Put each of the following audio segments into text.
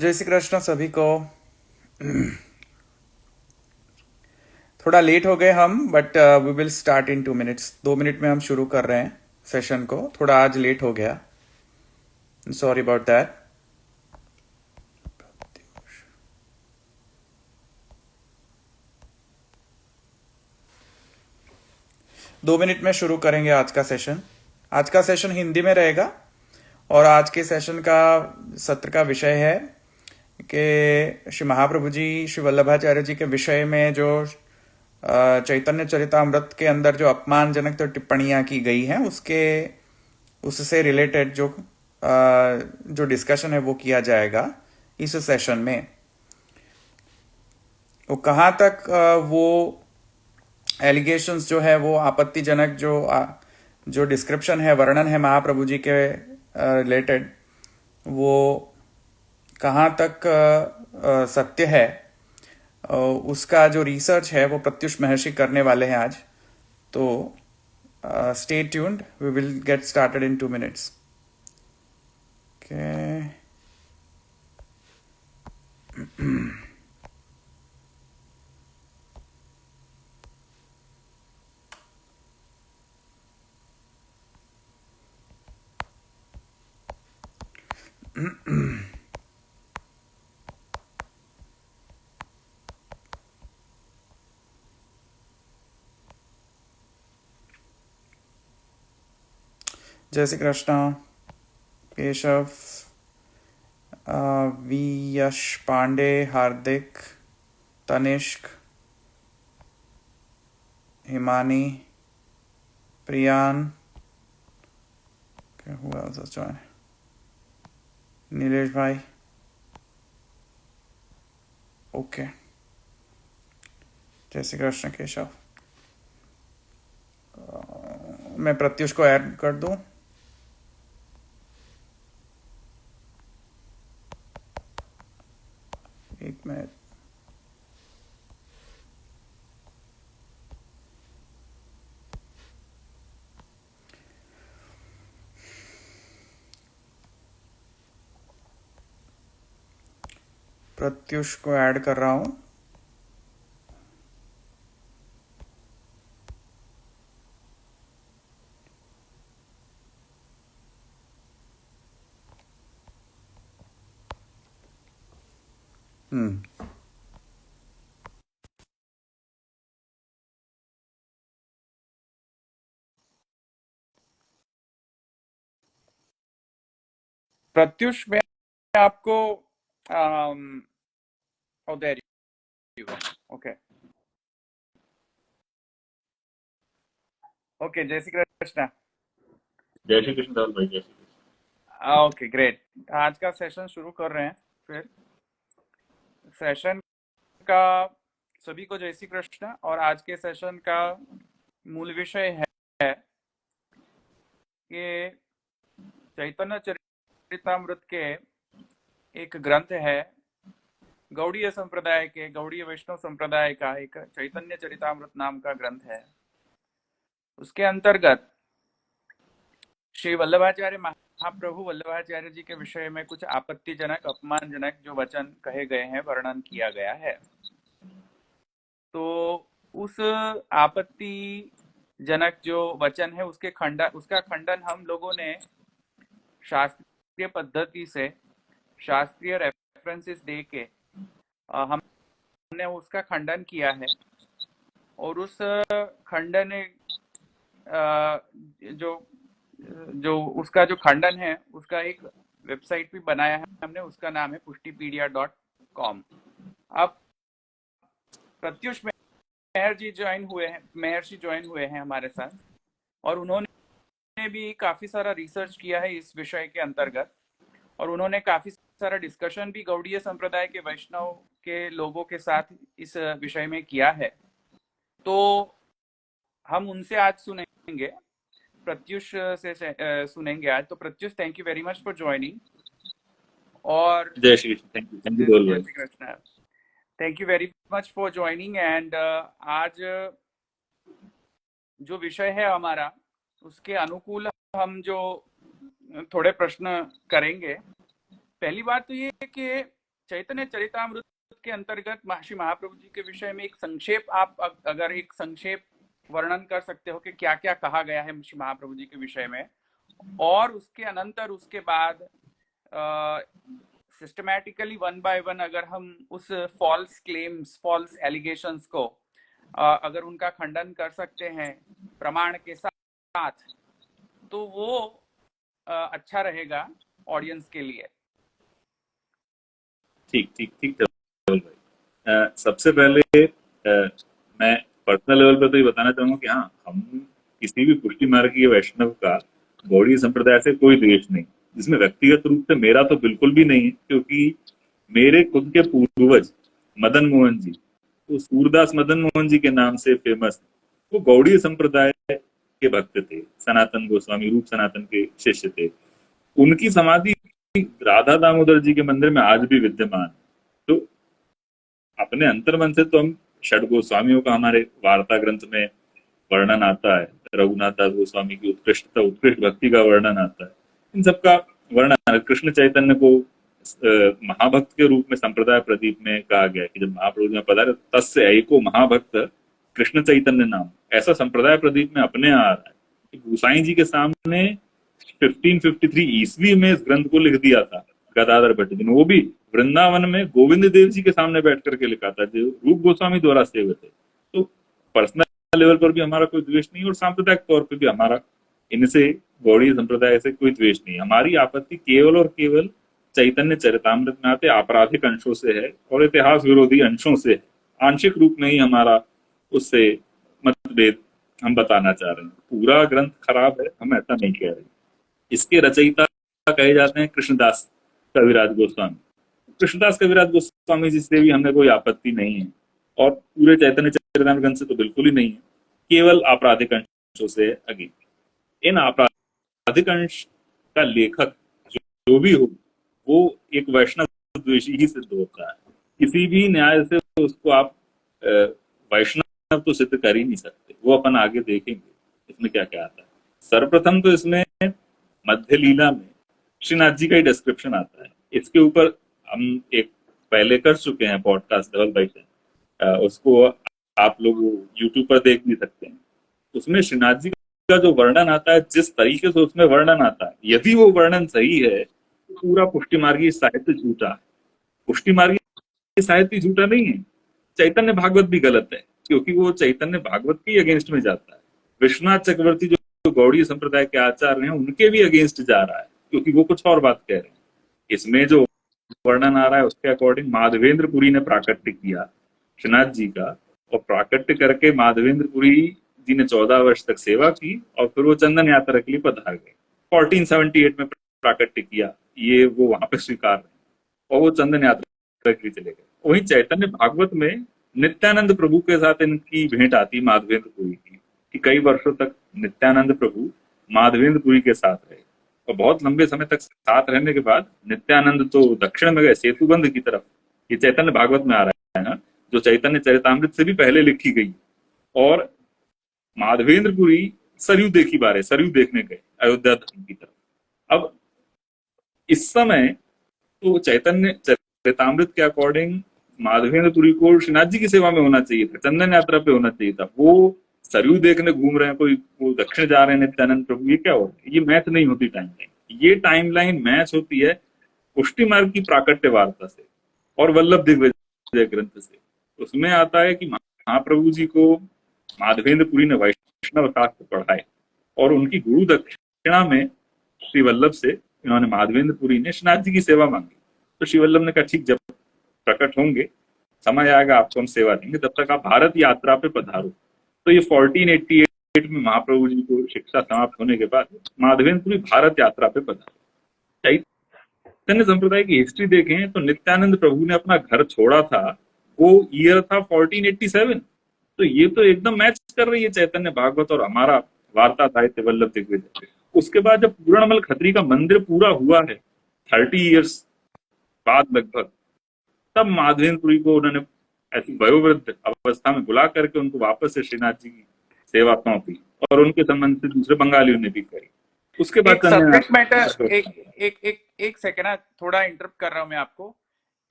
जय श्री कृष्ण सभी को। थोड़ा लेट हो गए हम, but we will start in 2 minutes. 2 minute में हम शुरू कर रहे हैं सेशन को। थोड़ा आज लेट हो गया, सॉरी अबाउट दैट। 2 मिनट में शुरू करेंगे आज का सेशन। आज का सेशन हिंदी में रहेगा और आज के सेशन का सत्र का विषय है कि श्री महाप्रभु जी, श्री वल्लभाचार्य जी के विषय में जो चैतन्य चरितामृत के अंदर जो अपमानजनक तो टिप्पणियां की गई हैं उससे रिलेटेड जो डिस्कशन है वो किया जाएगा इस सेशन में। वो कहाँ तक वो एलिगेशंस जो है वो आपत्तिजनक जो डिस्क्रिप्शन है, वर्णन है महाप्रभु जी के रिलेटेड, वो कहाँ तक सत्य है, उसका जो रिसर्च है वो प्रत्युष महर्षि करने वाले हैं आज। तो stay tuned, we will get started in 2 minutes. Okay. जय श्री कृष्ण। केशव, वी यश पांडे, हार्दिक, तनिष्क, हिमानी, प्रियान, क्या हुआ जॉइन, नीलेश भाई। ओके। जय श्री कृष्ण केशव। मैं प्रत्युष को ऐड कर दूं। एक मिनट। प्रत्युष को ऐड कर रहा हूं। प्रत्युष में आपको there you go. Okay okay. जय श्री कृष्ण। जय श्री कृष्ण राहुल भाई, जय श्री कृष्ण। Okay great. आज का सेशन शुरू कर रहे हैं। फिर सेशन का सभी को जय श्री कृष्ण। और आज के सेशन का मूल विषय है कि चैतन्य चरितामृत के एक ग्रंथ है, गौड़ीय संप्रदाय के, गौड़ीय वैष्णव संप्रदाय का एक चैतन्य चरितामृत नाम का ग्रंथ है। उसके अंतर्गत श्री वल्लभाचार्य महाप्रभु वल्लभाचार्य जी के विषय में कुछ आपत्तिजनक, अपमानजनक जो वचन कहे गए हैं, वर्णन किया गया है। तो उस आपत्तिजनक जो वचन है उसका खंडन हम लोगों ने शास्त्रीय पद्धति से, शास्त्रीय रेफरेंसेस दे के हमने उसका खंडन किया है। और उस खंडन जो उसका जो खंडन है उसका एक वेबसाइट भी बनाया है हमने। उसका नाम है pushtipedia.com। अब प्रत्युष महर्षि ज्वाइन हुए हैं हमारे साथ, और उन्होंने भी काफी सारा रिसर्च किया है इस विषय के अंतर्गत, और उन्होंने काफी सारा डिस्कशन भी गौड़ीय संप्रदाय के वैष्णव के लोगों के साथ इस विषय में किया है। तो हम उनसे आज सुनेंगे, प्रत्युष से सुनेंगे आज। तो Pratyush, thank you very much for joining. और जय श्री कृष्ण। थैंक यू राहुल जय भाई। Shri Krishna. Thank you very much for joining. And आज जो विषय है हमारा, उसके अनुकूल हम जो थोड़े प्रश्न करेंगे। पहली बात तो ये है कि चैतन्य चरितामृत के अंतर्गत श्री महाप्रभु जी के विषय में एक संक्षेप, आप अगर एक संक्षेप वर्णन कर सकते हो कि क्या क्या कहा गया है श्री महाप्रभु जी के विषय में, और उसके अनंतर उसके बाद सिस्टमैटिकली वन बाय वन अगर हम उस फॉल्स क्लेम्स, फॉल्स एलिगेशंस को अगर उनका खंडन कर सकते हैं प्रमाण के साथ, तो वो अच्छा रहेगा ऑडियंस के लिए। ठीक ठीक ठीक धवल भाई। सबसे पहले मैं पर्सनल लेवल पर तो ये बताना चाहूंगा कि हाँ, हम किसी भी पुष्टि मार्गीय वैष्णव का गौड़ीय संप्रदाय से कोई द्वेष नहीं, जिसमें व्यक्तिगत रूप से मेरा तो बिल्कुल भी नहीं है, क्योंकि मेरे खुद के पूर्वज मदन मोहन जी, वो सूरदास मदन मोहन जी के नाम से फेमस है, वो गौड़ीय संप्रदाय के भक्त थे, सनातन गोस्वामी रूप सनातन के शिष्य थे। उनकी समाधि राधा दामोदर जी के मंदिर में आज भी विद्यमान। तो अपने अंतर्मन से तो हम षड गोस्वामियों का हमारे वार्ता ग्रंथ में वर्णन आता है, रघुनाथ दास गोस्वामी की उत्कृष्टता, उत्कृष्ट भक्ति का वर्णन आता है, इन सबका वर्णन। कृष्ण चैतन्य को महाभक्त के रूप में संप्रदाय प्रदीप में कहा गया कि जब महाप्रभु में पधारे तस्य एको महाभक्त कृष्ण चैतन्य नाम, ऐसा संप्रदाय प्रदीप में अपने आ रहा है। गोसाई जी के सामने 1553 ईस्वी में इस ग्रंथ को लिख दिया था गदाधर भट्ट जी ने, वो भी वृंदावन में गोविंद देव जी के सामने बैठ करके लिखा था, जो रूप गोस्वामी द्वारा सेवित थे। तो पर्सनल लेवल पर भी हमारा कोई द्वेष नहीं, और सांप्रदायिक तौर पर भी हमारा इनसे, गौड़ीय संप्रदाय से कोई द्वेष नहीं। हमारी आपत्ति केवल और केवल चैतन्य चरितामृत में आते आपराधिक अंशों से है और इतिहास विरोधी अंशों से है। आंशिक रूप में ही हमारा उससे मतभेद हम बताना चाह रहे हैं। पूरा ग्रंथ खराब है, हम ऐसा नहीं कह रहे। इसके रचयिता कहे जाते हैं कृष्णदास कविराज गोस्वामी। कृष्णदास कविराज गोस्वामी जी से भी हमें कोई आपत्ति नहीं है, और पूरे चैतन्य चरितामृत ग्रंथ से तो बिल्कुल ही नहीं है, केवल आपराधिक अंशों से अगे। इन आपराधिक अंश का लेखक जो भी हो, वो एक वैष्णव द्वेषी ही सिद्ध होता है। किसी भी न्याय से उसको आप वैष्णव तो सिद्ध कर ही नहीं सकते। वो अपन आगे देखेंगे इसमें क्या क्या आता है। सर्वप्रथम तो इसमें मध्य लीला में श्रीनाथ जी का ही डिस्क्रिप्शन आता है। इसके ऊपर हम एक पहले कर चुके हैं पॉडकास्ट धवल भाई से, उसको आप लोग यूट्यूब पर देख भी सकते हैं। उसमें श्रीनाथ जी का जो वर्णन आता है, जिस तरीके से उसमें वर्णन आता है, यदि वो वर्णन सही है तो पूरा पुष्टि मार्गी साहित्य झूठा है। पुष्टि मार्गी साहित्य झूठा नहीं है, चैतन्य भागवत भी गलत है, क्योंकि वो चैतन्य भागवत के अगेंस्ट में जाता है। विश्वनाथ चक्रवर्ती जो गौड़ीय संप्रदाय के आचार्य हैं, उनके भी अगेंस्ट जा रहा है, क्योंकि वो कुछ और बात कह रहे हैं। इसमें जो वर्णन आ रहा है उसके अकॉर्डिंग माधवेंद्र पुरी ने प्राकट्य किया श्रीनाथ जी का, और प्राकट्य करके माधवेंद्र पुरी जी ने 14 वर्ष तक सेवा की, और फिर वो चंदन यात्रा के लिए पधार गए। 1478 में प्राकट्य किया, ये वो वहां पे स्वीकार रहे, और वो चंदन यात्रा के लिए चले गए। वहीं चैतन्य भागवत में नित्यानंद प्रभु के साथ इनकी भेंट आती माधवेंद्र पुरी की, कि कई वर्षों तक नित्यानंद प्रभु माधवेंद्र पुरी के साथ रहे, और बहुत लंबे समय तक साथ रहने के बाद नित्यानंद तो दक्षिण में गए सेतुबंध की तरफ। ये चैतन्य भागवत में आ रहा है ना, जो चैतन्य चरितामृत से भी पहले लिखी गई। और माधवेंद्र पुरी सरयू देखने गए अयोध्या धाम की तरफ। अब इस समय तो चैतन्य चरितामृत के अकॉर्डिंग माधवेंद्र पुरी को श्रीनाथ जी की सेवा में होना चाहिए था, चंदन यात्रा पे होना चाहिए था। वो सरयू देखने घूम रहे हैं, कोई वो दक्षिण जा रहे हैं नित्यानंद प्रभु, ये क्या हो रहा है? ये मैच नहीं होती टाइमलाइन। ये टाइमलाइन मैच होती है पुष्टि मार्ग की प्राकट्य वार्ता से और वल्लभ दिग्विजय ग्रंथ से। उसमें आता है कि महाप्रभु जी को माधवेंद्र पुरी ने वैष्णव शास्त्र पढ़ाए, और उनकी गुरु दक्षिणा में श्री वल्लभ से इन्होंने माधवेंद्र पुरी ने श्रीनाथ जी की सेवा मांगी। तो श्री वल्लभ ने कहा ठीक, जब प्रकट होंगे, समय आएगा, आपको हम सेवा देंगे, तब तक आप भारत यात्रा पे पधारो। तो ये 1488 में महाप्रभु जी को शिक्षा समाप्त होने के बाद माधवेंद्र पुरी भारत यात्रा पे पधारे। चैतन्य संप्रदाय की हिस्ट्री देखें तो नित्यानंद प्रभु ने अपना घर छोड़ा था, वो ईयर था 1487। तो ये तो एकदम मैच कर रही है चैतन्य भागवत और हमारा वार्ता साहित्य वल्लभ दिग्विजय। उसके बाद जब पूर्णमल खत्री का मंदिर पूरा हुआ है 30 ईयर्स बाद लगभग, तब माधवेंद्रपुरी को उन्होंने ऐसी वयोवृद्ध अवस्था में बुला करके उनको वापस से श्रीनाथ जी की सेवा सौंपी, और उनके संबंध से दूसरे बंगालियों ने भी करी। उसके बाद सब्जेक्ट मैटर एक सेकंड, थोड़ा इंटरप्ट कर रहा हूं मैं आपको,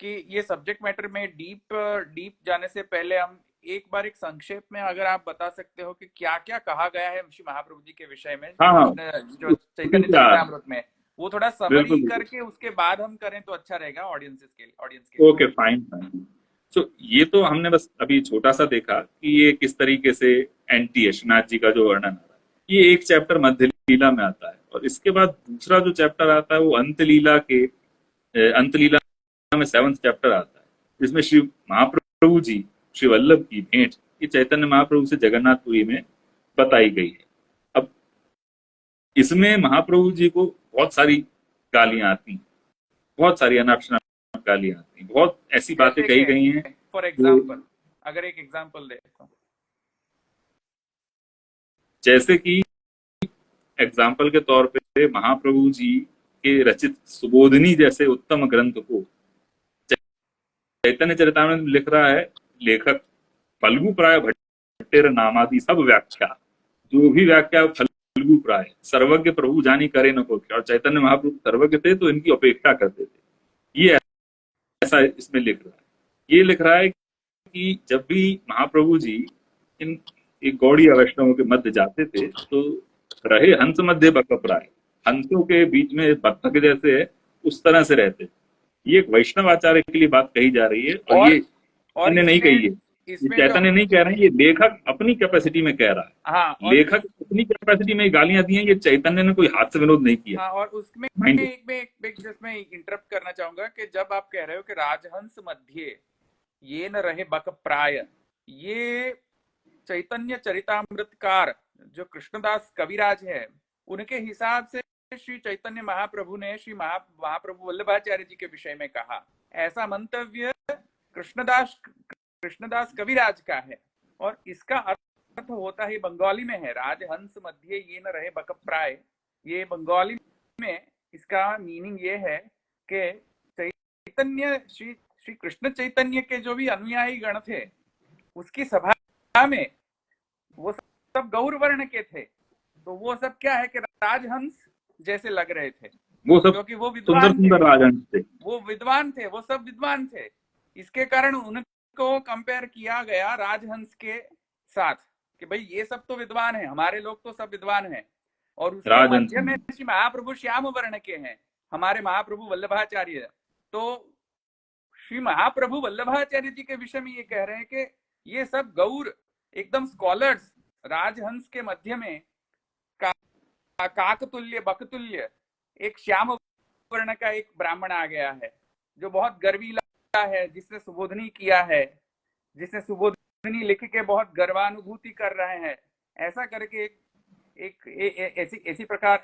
कि ये सब्जेक्ट मैटर में डीप जाने से पहले हम एक बार एक संक्षेप में अगर आप बता सकते हो कि क्या क्या कहा गया है श्री महाप्रभु जी के विषय में हाँ हाँ, कृष्ण जो चैतन्य क्या, चरितामृत में, वो थोड़ा समरी बिल्कुल करके उसके बाद हम करें तो अच्छा रहेगा ऑडियंस के लिए। Okay fine fine. तो ये तो हमने बस अभी छोटा सा देखा कि ये किस तरीके से एंटी है श्रीनाथ जी का जो वर्णन आ रहा है। ये एक चैप्टर मध्य लीला में आता है, और इसके बाद दूसरा जो चैप्टर आता है वो अंत लीला में 7th चैप्टर आता है, जिसमें श्री महाप्रभु जी श्री वल्लभ की भेंट ये चैतन्य महाप्रभु से जगन्नाथपुरी में बताई गई है। अब इसमें महाप्रभु जी को बहुत सारी गालियां आती हैं, बहुत सारी अनाप शनाप गालियां आती हैं, बहुत ऐसी बातें कही गई हैं। फॉर एग्जाम्पल अगर एक एग्जाम्पल दे तो, जैसे कि एग्जाम्पल के तौर पे महाप्रभु जी के रचित सुबोधनी जैसे उत्तम ग्रंथ को चैतन्य चरितामृत में लिख रहा है लेखक फल्गु प्राय भट्टेर नामादि सब व्याख्या, जो भी व्याख्या फल्गु प्राय सर्वज्ञ प्रभु जानी करे न को, और चैतन्य महाप्रभु सर्वज्ञ थे तो इनकी अपेक्षा करते थे। ये ऐसा इसमें लिख रहा है। ये लिख रहा है कि जब भी महाप्रभु जी इन एक गौड़ी वैष्णवों के मध्य जाते थे तो रहे हंस मध्य बकप्राय, हंसों के बीच में बत्तख जैसे उस तरह से रहते। ये एक वैष्णव आचार्य के लिए बात कही जा रही है, और ये चैतन्य नहीं कही है, ये चैतन्य नहीं कह रहे हैं, ये लेखक अपनी कैपेसिटी में कह रहा है। हाँ, लेखक अपनी कैपेसिटी में गालियां दी हैं, ये चैतन्य ने कोई हाथ से विनोद नहीं किया। हाँ, और उसमें एक जिसमें इंटरप्ट करना चाहूंगा कि जब आप कह रहे हो कि राजहंस मध्य ये न रहे बक प्राय, ये चैतन्य चरितामृतकार जो कृष्णदास कविराज है उनके हिसाब से श्री चैतन्य महाप्रभु ने श्री महाप्रभु वल्लभाचार्य जी के विषय में कहा, ऐसा मंतव्य कृष्णदास कविराज का है। और इसका अर्थ होता है बंगाली में है, राजहंस मध्य ये न रहे बक प्राय, ये बंगाली में इसका मीनिंग ये है कि चैतन्य श्री कृष्ण चैतन्य के जो भी अनुयायी गण थे उसकी सभा में वो सब गौर वर्ण के थे, तो वो सब क्या है कि राजहंस जैसे लग रहे थे, वो सब क्योंकि वो सुंदर राजहंस थे, वो विद्वान थे, वो सब विद्वान थे। इसके कारण उनको कंपेयर किया गया राजहंस के साथ कि भाई ये सब तो विद्वान है, हमारे लोग तो सब विद्वान हैं, और उसके मध्य में श्री महाप्रभु श्याम वर्ण के हैं, हमारे महाप्रभु वल्लभाचार्य। तो श्री महाप्रभु वल्लभाचार्य जी के विषय में ये कह रहे हैं कि ये सब गौर एकदम स्कॉलर्स राजहंस के मध्य में काकतुल्य बकतुल्य एक श्याम वर्ण का एक ब्राह्मण आ गया है जो बहुत गर्वीला है, जिसने सुबोधनी किया है, जिसने सुबोधनी लिख के बहुत गर्वानुभूति कर रहे हैं, ऐसा करके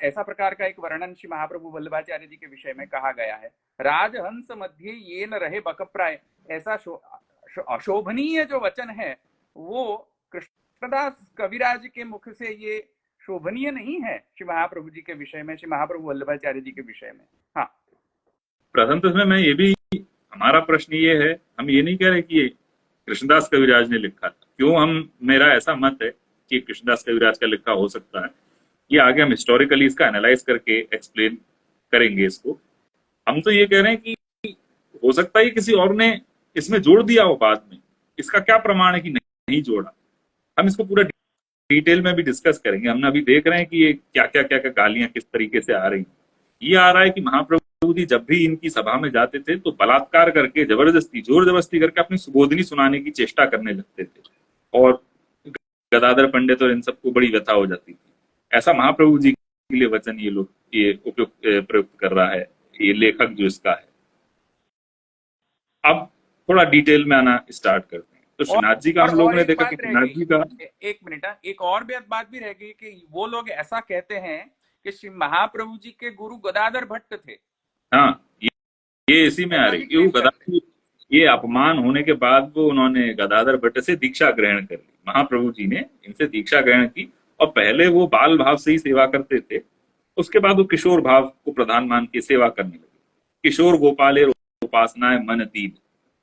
ऐसा प्रकार का एक वर्णन श्री महाप्रभु वल्लभाचार्य जी के विषय में कहा गया है। राजहंस मध्य ये न रहे बकप्राय, ऐसा अशोभनीय जो वचन है वो कृष्णदास कविराज के मुख से ये शोभनीय नहीं है श्री महाप्रभु जी के विषय में, श्री महाप्रभु वल्लभाचार्य जी के विषय में। हाँ, प्रथम तो मैं ये भी, हमारा प्रश्न ये है, हम ये नहीं कह रहे कि ये कृष्णदास कविराज ने लिखा था, क्यों मेरा ऐसा मत है कि कृष्णदास कविराज का लिखा हो सकता है, ये आगे हम हिस्टोरिकली इसका एनालाइज करके एक्सप्लेन करेंगे इसको। हम तो ये कह रहे हैं कि हो सकता है किसी और ने इसमें जोड़ दिया हो बाद में, इसका क्या प्रमाण है कि नहीं जोड़ा, हम इसको पूरा डिटेल में भी डिस्कस करेंगे। हमने अभी देख रहे हैं कि ये क्या क्या गालियां किस तरीके से आ रही हैं। ये आ रहा है कि महाप्रभु जी जब भी इनकी सभा में जाते थे तो बलात्कार करके जोर जबरदस्ती करके अपनी सुबोधनी सुनाने की चेष्टा करने लगते थे, और गदाधर पंडित और इन सबको बड़ी व्यथा हो जाती थी। ऐसा महाप्रभु जी के लिए वचन ये उपयुक्त प्रयुक्त कर रहा है ये लेखक जो इसका है। अब थोड़ा डिटेल में आना स्टार्ट करते हैं। तो श्रीनाथ जी का हम लोगों ने देखा कि श्रीनाथ जी का एक मिनट, एक और बात भी रह गई कि वो लोग ऐसा कहते हैं कि श्री महाप्रभु जी के गुरु गदाधर भट्ट थे। हाँ, ये इसी में आ रही, ये अपमान होने के बाद वो उन्होंने गदाधर भट्ट से दीक्षा ग्रहण कर ली। महाप्रभु जी ने इनसे दीक्षा ग्रहण की, और पहले वो बाल भाव से ही सेवा करते थे, उसके बाद वो किशोर भाव को प्रधान मान के सेवा करने लगे। किशोर गोपाले उपासनाएं मन दीन,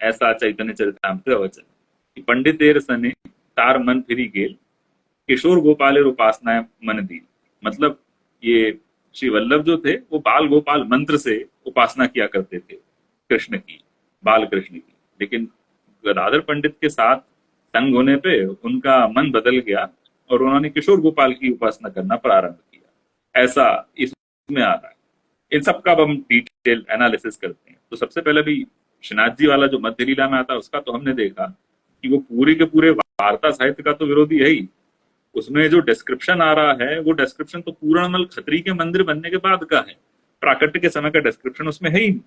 ऐसा चैतन्य चरितामृत वचन। पंडितेर सने तार मन फिरी गेल, किशोर गोपालेर उपासनाएं मन दीन, मतलब ये श्री वल्लभ जो थे वो बाल गोपाल मंत्र से उपासना किया करते थे कृष्ण की। बालकृष्ण की। लेकिन गदाधर पंडित के साथ संग होने पे उनका मन बदल गया और उन्होंने किशोर गोपाल की उपासना करना प्रारंभ किया, ऐसा इसमें आ रहा है। इन सब का अब हम डिटेल एनालिसिस करते हैं। तो सबसे पहले भी श्रीनाथ जी वाला जो मध्य लीला में आता है उसका तो हमने देखा कि वो पूरे के पूरे वार्ता साहित्य का तो विरोधी है ही। उसमें जो डिस्क्रिप्शन आ रहा है वो डिस्क्रिप्शन तो पूर्णमल खत्री के मंदिर बनने के बाद का है, प्राकट्य के समय का डिस्क्रिप्शन उसमें है ही नहीं।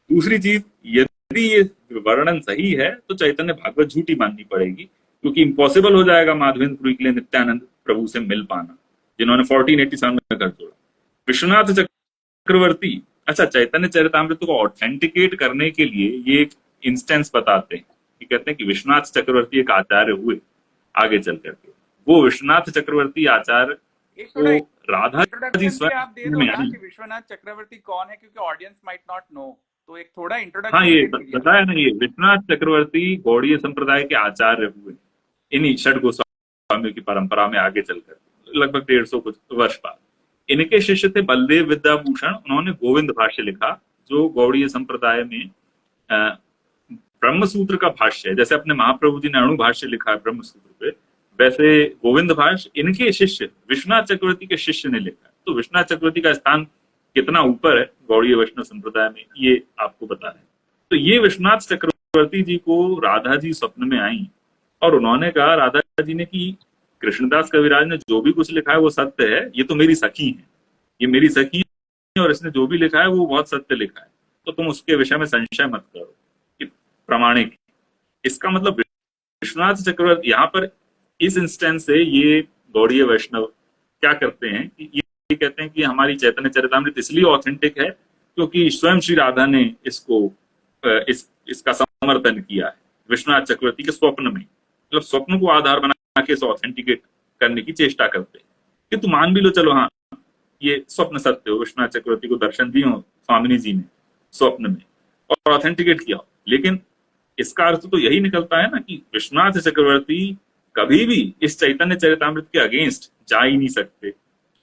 दूसरी चीज, यदि ये वर्णन सही है तो चैतन्य भागवत झूठी माननी पड़ेगी, क्योंकि इम्पॉसिबल हो जाएगा माधवेंद्रपुरी के लिए नित्यानंद प्रभु से मिल पाना, जिन्होंने 1487 में घर जोड़ा। विश्वनाथ चक्रवर्ती, अच्छा, चैतन्य चरितामृत को ऑथेंटिकेट करने के लिए ये एक इंस्टेंस बताते हैं कि कहते हैं कि विश्वनाथ चक्रवर्ती एक आचार्य हुए आगे चल करके। वो विश्वनाथ चक्रवर्ती आचार्य एक थोड़ा तो राधा जी इंट्रोडक्शन भी आप दे दो में ना आई। कि विश्वनाथ चक्रवर्ती कौन है, क्योंकि ऑडियंस माइट नॉट नो, तो एक थोड़ा हाँ, इंट्रोडक्शन ये दे दीजिए। बताया ना, ये विश्वनाथ चक्रवर्ती गौड़ीय संप्रदाय के आचार्य हुए इन्हीं षड गोस्वामियों की परंपरा में आगे चलकर लगभग 150 कुछ वर्ष बाद। इनके शिष्य थे बलदेव विद्याभूषण। उन्होंने गोविंद भाष्य लिखा, जो गौड़ीय संप्रदाय में ब्रह्मसूत्र का भाष्य है। जैसे अपने महाप्रभु जी ने अणु भाष्य लिखा है ब्रह्मसूत्र पे, वैसे गोविंद भाष्य इनके शिष्य विश्वनाथ चक्रवर्ती के शिष्य ने लिखा है। तो विश्वनाथ चक्रवर्ती का स्थान कितना ऊपर है गौड़ीय वैष्णव संप्रदाय में, ये आपको बता रहे हैं। तो ये विश्वनाथ चक्रवर्ती जी को राधा जी स्वप्न में आई और उन्होंने कहा राधा जी ने कि कृष्णदास कविराज ने जो भी कुछ लिखा है वो सत्य है, ये तो मेरी सखी है, ये मेरी सखी है और इसने जो भी लिखा है वो बहुत सत्य लिखा है, तो तुम उसके विषय में संशय मत करो, प्रामाणिक। इसका मतलब विश्वनाथ चक्रवर्ती यहाँ पर इस इंस्टेंस से ये गौड़ीय वैष्णव क्या करते हैं कि ये कहते हैं कि हमारी चैतन्य चरितामृत इसलिए ऑथेंटिक है क्योंकि स्वयं श्री राधा ने इसको इसका समर्थन किया है विश्वनाथ चक्रवर्ती के स्वप्न में। मतलब स्वप्न को आधार बना के इसे ऑथेंटिकेट करने की चेष्टा करते हैं कि तुम मान भी लो, चलो हाँ ये स्वप्न सत्य हो, विश्वनाथ चक्रवर्ती को दर्शन दिए हो स्वामिनी जी ने स्वप्न में और ऑथेंटिकेट किया हो। लेकिन इसका अर्थ तो यही निकलता है ना कि विश्वनाथ चक्रवर्ती कभी भी इस चैतन्य चरितामृत के अगेंस्ट जा ही नहीं सकते,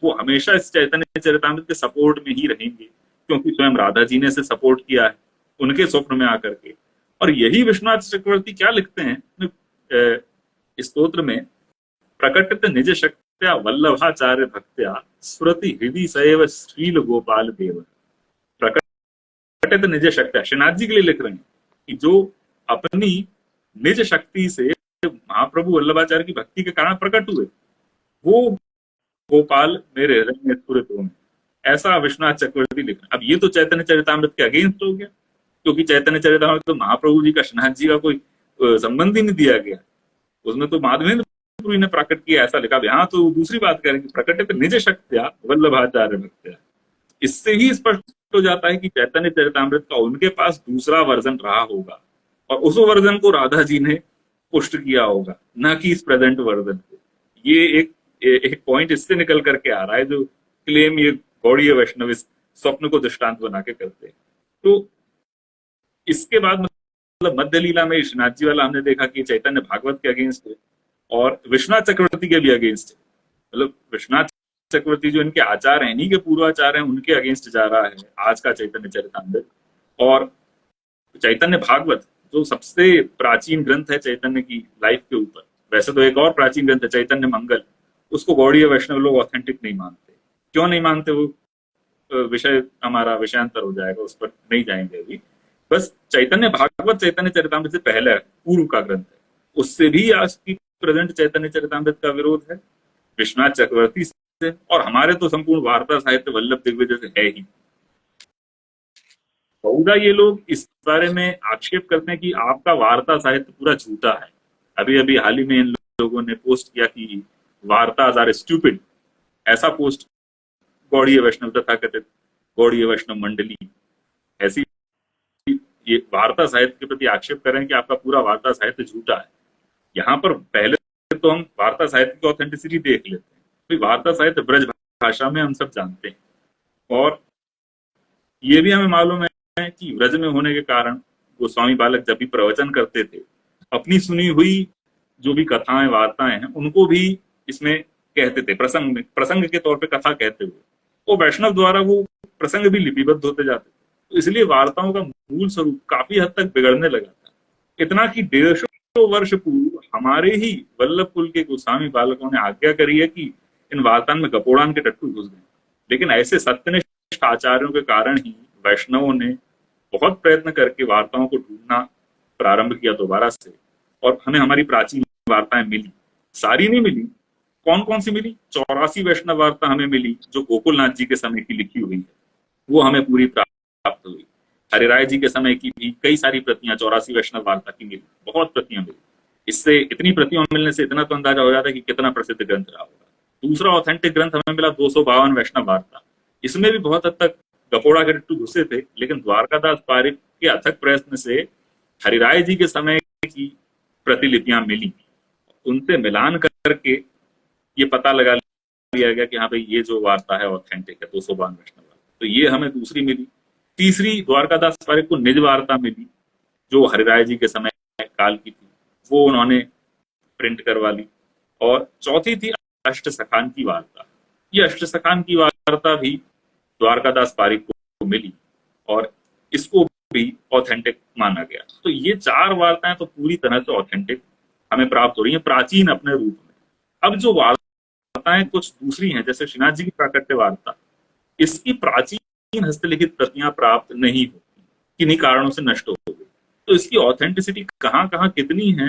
वो हमेशा इस चैतन्य चरितामृत के सपोर्ट में ही रहेंगे, क्योंकि स्वयं राधा जी ने इसे सपोर्ट किया है उनके स्वप्न में आकर के। और यही विश्वनाथ चक्रवर्ती क्या लिखते हैं इस स्तोत्र में, प्रकटित निज शक्त्या वल्लभाचार्य भक्त्या स्फुरति हृदय सैव श्रील गोपाल देव। प्रकटित निज शक्त्या श्रीनाथ जी के लिए लिख रहे हैं कि जो अपनी निज शक्ति से महाप्रभु वल्लभाचार्य की भक्ति के कारण प्रकट हुए, वो गोपाल मेरे हृदय में स्फुरित हुए, ऐसा विश्वनाथ चक्रवर्ती लिख रहे हैं। अब ये तो चैतन्य चरितामृत के अगेंस्ट हो गया, क्योंकि चैतन्य चरितामृत तो महाप्रभु जी का श्रीनाथ जी का कोई संबंध ही नहीं दिया गया, उसमें तो माधवेंद्रपुरी ने प्रकट किया ऐसा लिखा। यहाँ तो दूसरी बात करेंगे, प्रकटित निज शक्त्या वल्लभाचार्य भक्त्या। इससे ही स्पष्ट हो जाता है कि चैतन्य चरितामृत का उनके पास दूसरा वर्जन रहा होगा और उस वर्जन को राधा जी ने पुष्ट किया होगा, न कि इस प्रेजेंट वर्जन को। ये एक पॉइंट इससे निकल करके आ रहा है जो क्लेम ये गौड़ीय वैष्णव इस स्वप्न को दृष्टांत बना के करते हैं। तो इसके बाद मतलब मध्य लीला में श्रीनाथ जी वाला हमने देखा कि चैतन्य भागवत के अगेंस्ट है और विश्वनाथ चक्रवर्ती के भी अगेंस्ट है। मतलब विश्वनाथ चक्रवर्ती जो इनके आचार्य हैं, इन्हीं के पूर्वाचार्य हैं, उनके अगेंस्ट जा रहा है आज का चैतन्य चरितामृत। और चैतन्य भागवत जो सबसे प्राचीन ग्रंथ है चैतन्य की लाइफ के ऊपर, वैसे तो एक और प्राचीन ग्रंथ है चैतन्य मंगल, उसको गौड़ीय वैष्णव लोग ऑथेंटिक नहीं मानते। क्यों नहीं मानते, वो विषय हमारा विषयांतर हो जाएगा, उस पर नहीं जाएंगे अभी। बस चैतन्य भागवत चैतन्य चरितामृत से पहले पूर्व का ग्रंथ है, उससे भी आज की प्रेजेंट चैतन्य चरितामृत का विरोध है विश्वनाथ चक्रवर्ती से, और हमारे तो संपूर्ण वार्ता साहित्य वल्लभ दिग्विजय से है ही। बहुधा ये लोग इस बारे में आक्षेप करते हैं कि आपका वार्ता साहित्य पूरा झूठा है। अभी अभी हाल ही में इन लोगों ने पोस्ट किया कि वार्ताज आर स्टूपिड, ऐसा पोस्ट गौड़ीय वैष्णव तथा कथित गौड़ीय वैष्णव मंडली ऐसी ये वार्ता साहित्य के प्रति आक्षेप कर रहे हैं कि आपका पूरा वार्ता साहित्य झूठा है। यहाँ पर पहले तो हम वार्ता साहित्य की ऑथेंटिसिटी देख लेते हैं। तो वार्ता साहित्य ब्रज भाषा में हम सब जानते हैं, और ये भी हमें मालूम है कि ब्रज में होने के कारण गोस्वामी बालक जब भी प्रवचन करते थे, अपनी सुनी हुई जो भी कथाएं वार्ताएं हैं उनको भी इसमें कहते थे, प्रसंग के तौर पे कथा कहते हुए। वो वैष्णव द्वारा वो प्रसंग भी लिपिबद्ध होते जाते थे। तो इसलिए वार्ताओं का मूल स्वरूप काफी हद तक बिगड़ने लगा था। इतना कि 150 वर्ष पूर्व हमारे ही वल्लभ कुल के गोस्वामी बालकों ने आज्ञा करी है कि इन वार्ताओं में गपोड़ान के टट्टू घुस गए। लेकिन ऐसे सत्यनिष्ठ आचार्यों के कारण ही वैष्णवों ने बहुत प्रयत्न करके वार्ताओं को ढूंढना प्रारंभ किया दोबारा से, और हमें हमारी प्राचीन वार्ताएं मिली। सारी नहीं मिली, कौन कौन सी मिली? 84 वैष्णव वार्ता हमें मिली जो गोकुलनाथ जी के समय की लिखी हुई है, वो हमें पूरी प्राप्त हुई। हरिराय जी के समय की भी कई सारी प्रतियां 84 वैष्णव वार्ता की मिली, बहुत प्रतियां मिली। इससे इतनी प्रतियां मिलने से इतना तो अंदाजा हो जाता है कि कितना प्रसिद्ध ग्रंथ रहा होगा। दूसरा ऑथेंटिक ग्रंथ हमें मिला 252 वैष्णव वार्ता। इसमें भी बहुत हद तक गपोड़ा के टट्टू घुसे थे, लेकिन द्वारकादास पारिक के अथक प्रयत्न से हरिराय जी के समय की प्रतिलिपियां मिली। उनसे मिलान करके ये पता लगा लिया गया कि हाँ भाई ये जो वार्ता है ऑथेंटिक है, 252 वैष्णव वार्ता। तो ये हमें दूसरी मिली। तीसरी द्वारकादास पारिक को निज वार्ता मिली जो हरिराय जी के समय काल की थी, वो उन्होंने प्रिंट करवा ली। और चौथी थी अष्टसखान की वार्ता। ये अष्टसखान की वार्ता भी द्वारकादास पारिक को मिली और इसको भी ऑथेंटिक माना गया। तो ये 4 वार्ताएं तो पूरी तरह से ऑथेंटिक हमें प्राप्त हो रही हैं, प्राचीन अपने रूप में। अब जो वार्ताएं कुछ दूसरी हैं, जैसे श्रीनाथ जी की प्राकट्य वार्ता, इसकी प्राचीन हस्तलिखित प्रतियां प्राप्त नहीं होती, किन्हीं कारणों से नष्ट हो गई। तो इसकी ऑथेंटिसिटी कहाँ कहाँ कितनी है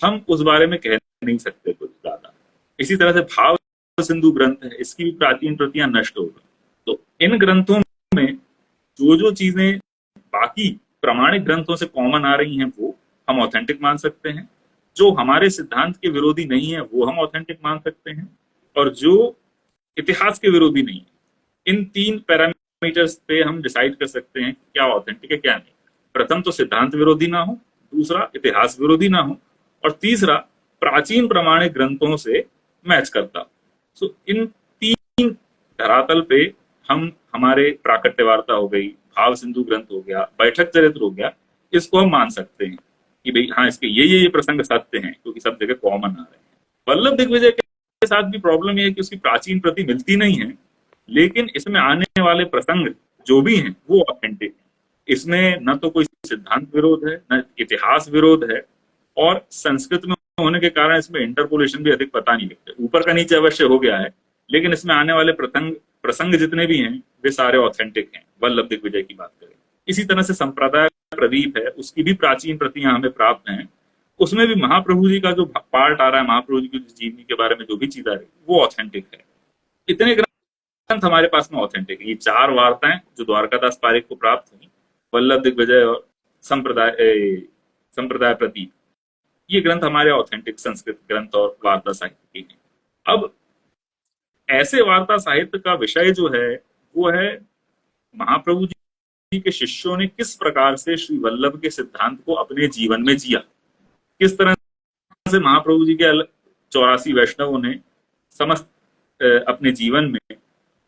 हम उस बारे में कह नहीं सकते कुछ ज्यादा। इसी तरह से भाव सिंधु ग्रंथ है, इसकी भी प्राचीन प्रतियां नष्ट हो गई। तो इन ग्रंथों में जो जो चीजें बाकी प्रमाणिक ग्रंथों से कॉमन आ रही हैं वो हम ऑथेंटिक मान सकते हैं, जो हमारे सिद्धांत के विरोधी नहीं है वो हम ऑथेंटिक मान सकते हैं, और जो इतिहास के विरोधी नहीं है, इन 3 पैरामीटर्स पे हम डिसाइड कर सकते हैं क्या ऑथेंटिक है क्या नहीं। प्रथम तो सिद्धांत विरोधी ना हो, दूसरा इतिहास विरोधी ना हो, और तीसरा प्राचीन प्रमाणिक ग्रंथों से मैच करता हो। सो इन 3 धरातल पे हम हमारे प्राकट्य वार्ता हो गई, भाव सिंधु ग्रंथ हो गया, बैठक चरित्र हो गया, इसको हम मान सकते हैं कि भाई हाँ इसके ये प्रसंग सत्य हैं क्योंकि सब जगह कॉमन आ रहे हैं। वल्लभ दिग्विजय के साथ भी प्रॉब्लम ये है कि उसकी प्राचीन प्रति मिलती नहीं है, लेकिन इसमें आने वाले प्रसंग जो भी हैं वो ऑथेंटिक है। इसमें न तो कोई सिद्धांत विरोध है, न इतिहास विरोध है, और संस्कृत में होने के कारण इसमें इंटरपोलेशन भी अधिक पता नहीं लगते। ऊपर का नीचे अवश्य हो गया है, लेकिन इसमें आने वाले प्रसंग जितने भी हैं वे सारे ऑथेंटिक हैं वल्लभ दिग्विजय की बात करें। इसी तरह से संप्रदाय प्रदीप है, उसकी भी प्राचीन प्रतियां हमें प्राप्त हैं। उसमें भी महाप्रभु जी का जो पार्ट आ रहा है, महाप्रभु जी की जीवनी के बारे में जो भी चीज आ रही है वो ऑथेंटिक है। इतने ग्रंथ हमारे पास में ऑथेंटिक है। ये 4 वार्ताएं जो द्वारकादास पारिक को प्राप्त हुई, वल्लभ दिग्विजय और संप्रदाय प्रदीप, ये ग्रंथ हमारे ऑथेंटिक संस्कृत ग्रंथ और वार्ता साहित्य के हैं। अब ऐसे वार्ता साहित्य का विषय जो है वो है महाप्रभु जी के शिष्यों ने किस प्रकार से श्री वल्लभ के सिद्धांत को अपने जीवन में जिया, किस तरह से महाप्रभु जी के 84 वैष्णवों ने समस्त अपने जीवन में